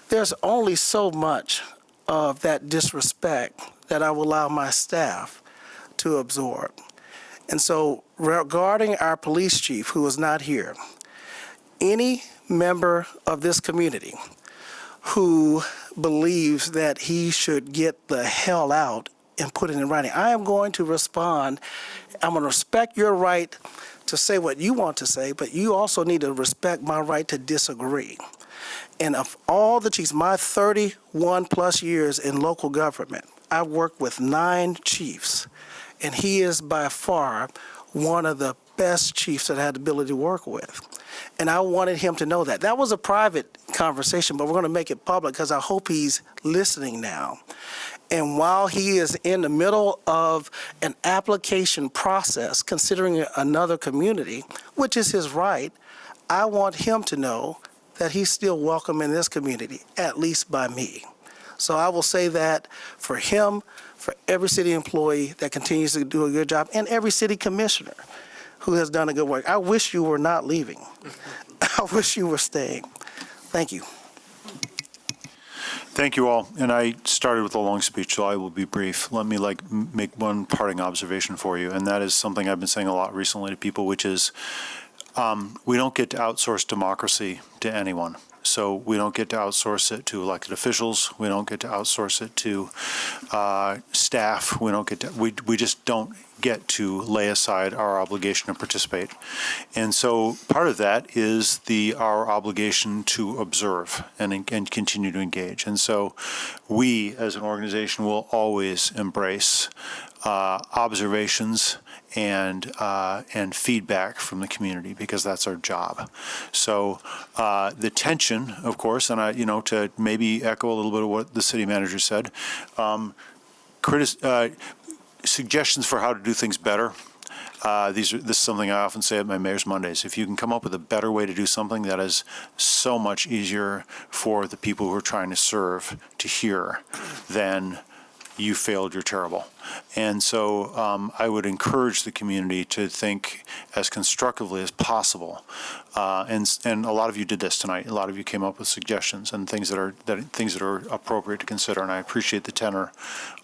there's only so much of that disrespect that I will allow my staff to absorb. And so regarding our police chief, who is not here, any member of this community who believes that he should get the hell out and put it in writing, I am going to respond. I'm going to respect your right to say what you want to say, but you also need to respect my right to disagree. And of all the chiefs, my 31 plus years in local government, I've worked with 9 chiefs, and he is by far one of the best chiefs that I had the ability to work with. And I wanted him to know that. That was a private conversation, but we're going to make it public because I hope he's listening now. And while he is in the middle of an application process, considering another community, which is his right, I want him to know that he's still welcome in this community, at least by me. So I will say that for him, for every city employee that continues to do a good job, and every city commissioner who has done a good work. I wish you were not leaving. I wish you were staying. Thank you. Thank you all. And I started with a long speech, so I will be brief. Let me make one parting observation for you, and that is something I've been saying a lot recently to people, which is we don't get to outsource democracy to anyone. So we don't get to outsource it to elected officials. We don't get to outsource it to staff. We don't get to. We just don't get to lay aside our obligation to participate. And so part of that is our obligation to observe and continue to engage. And so we as an organization will always embrace observations and feedback from the community, because that's our job. So the tension, of course, and to maybe echo a little bit of what the city manager said, suggestions for how to do things better. This is something I often say at my Mayor's Mondays. If you can come up with a better way to do something, that is so much easier for the people who are trying to serve to hear than you failed, you're terrible. And so I would encourage the community to think as constructively as possible. And a lot of you did this tonight. A lot of you came up with suggestions and things that are appropriate to consider. And I appreciate the tenor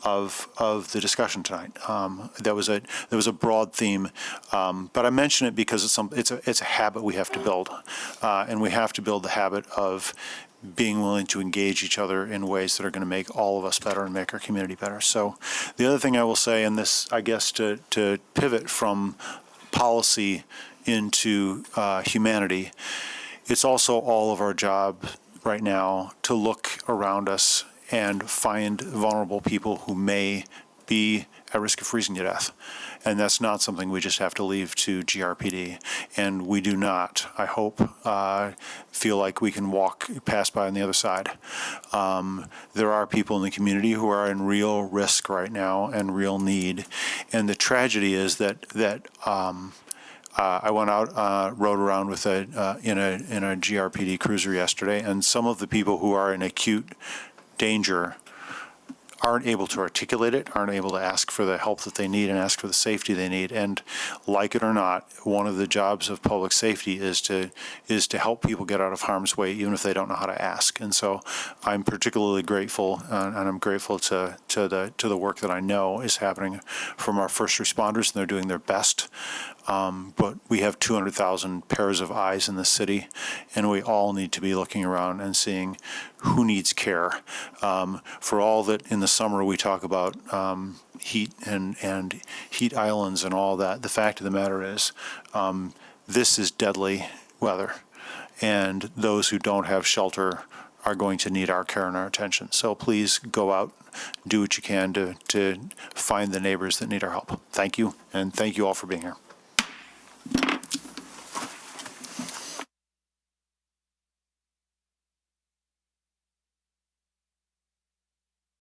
of the discussion tonight. There was a broad theme, but I mention it because it's a habit we have to build, and we have to build the habit of being willing to engage each other in ways that are going to make all of us better and make our community better. So the other thing I will say, and this, I guess, to pivot from policy into humanity, it's also all of our job right now to look around us and find vulnerable people who may be at risk of freezing to death. And that's not something we just have to leave to GRPD. And we do not, I hope, feel like we can pass by on the other side. There are people in the community who are in real risk right now and real need. And the tragedy is that I went out, rode around with in a GRPD cruiser yesterday, and some of the people who are in acute danger aren't able to articulate it, aren't able to ask for the help that they need and ask for the safety they need. And like it or not, one of the jobs of public safety is to help people get out of harm's way, even if they don't know how to ask. And so I'm particularly grateful, and I'm grateful to the work that I know is happening from our first responders, and they're doing their best. But we have 200,000 pairs of eyes in the city, and we all need to be looking around and seeing who needs care. For all that in the summer we talk about heat and heat islands and all that, the fact of the matter is this is deadly weather, and those who don't have shelter are going to need our care and our attention. So please go out, do what you can to find the neighbors that need our help. Thank you, and thank you all for being here.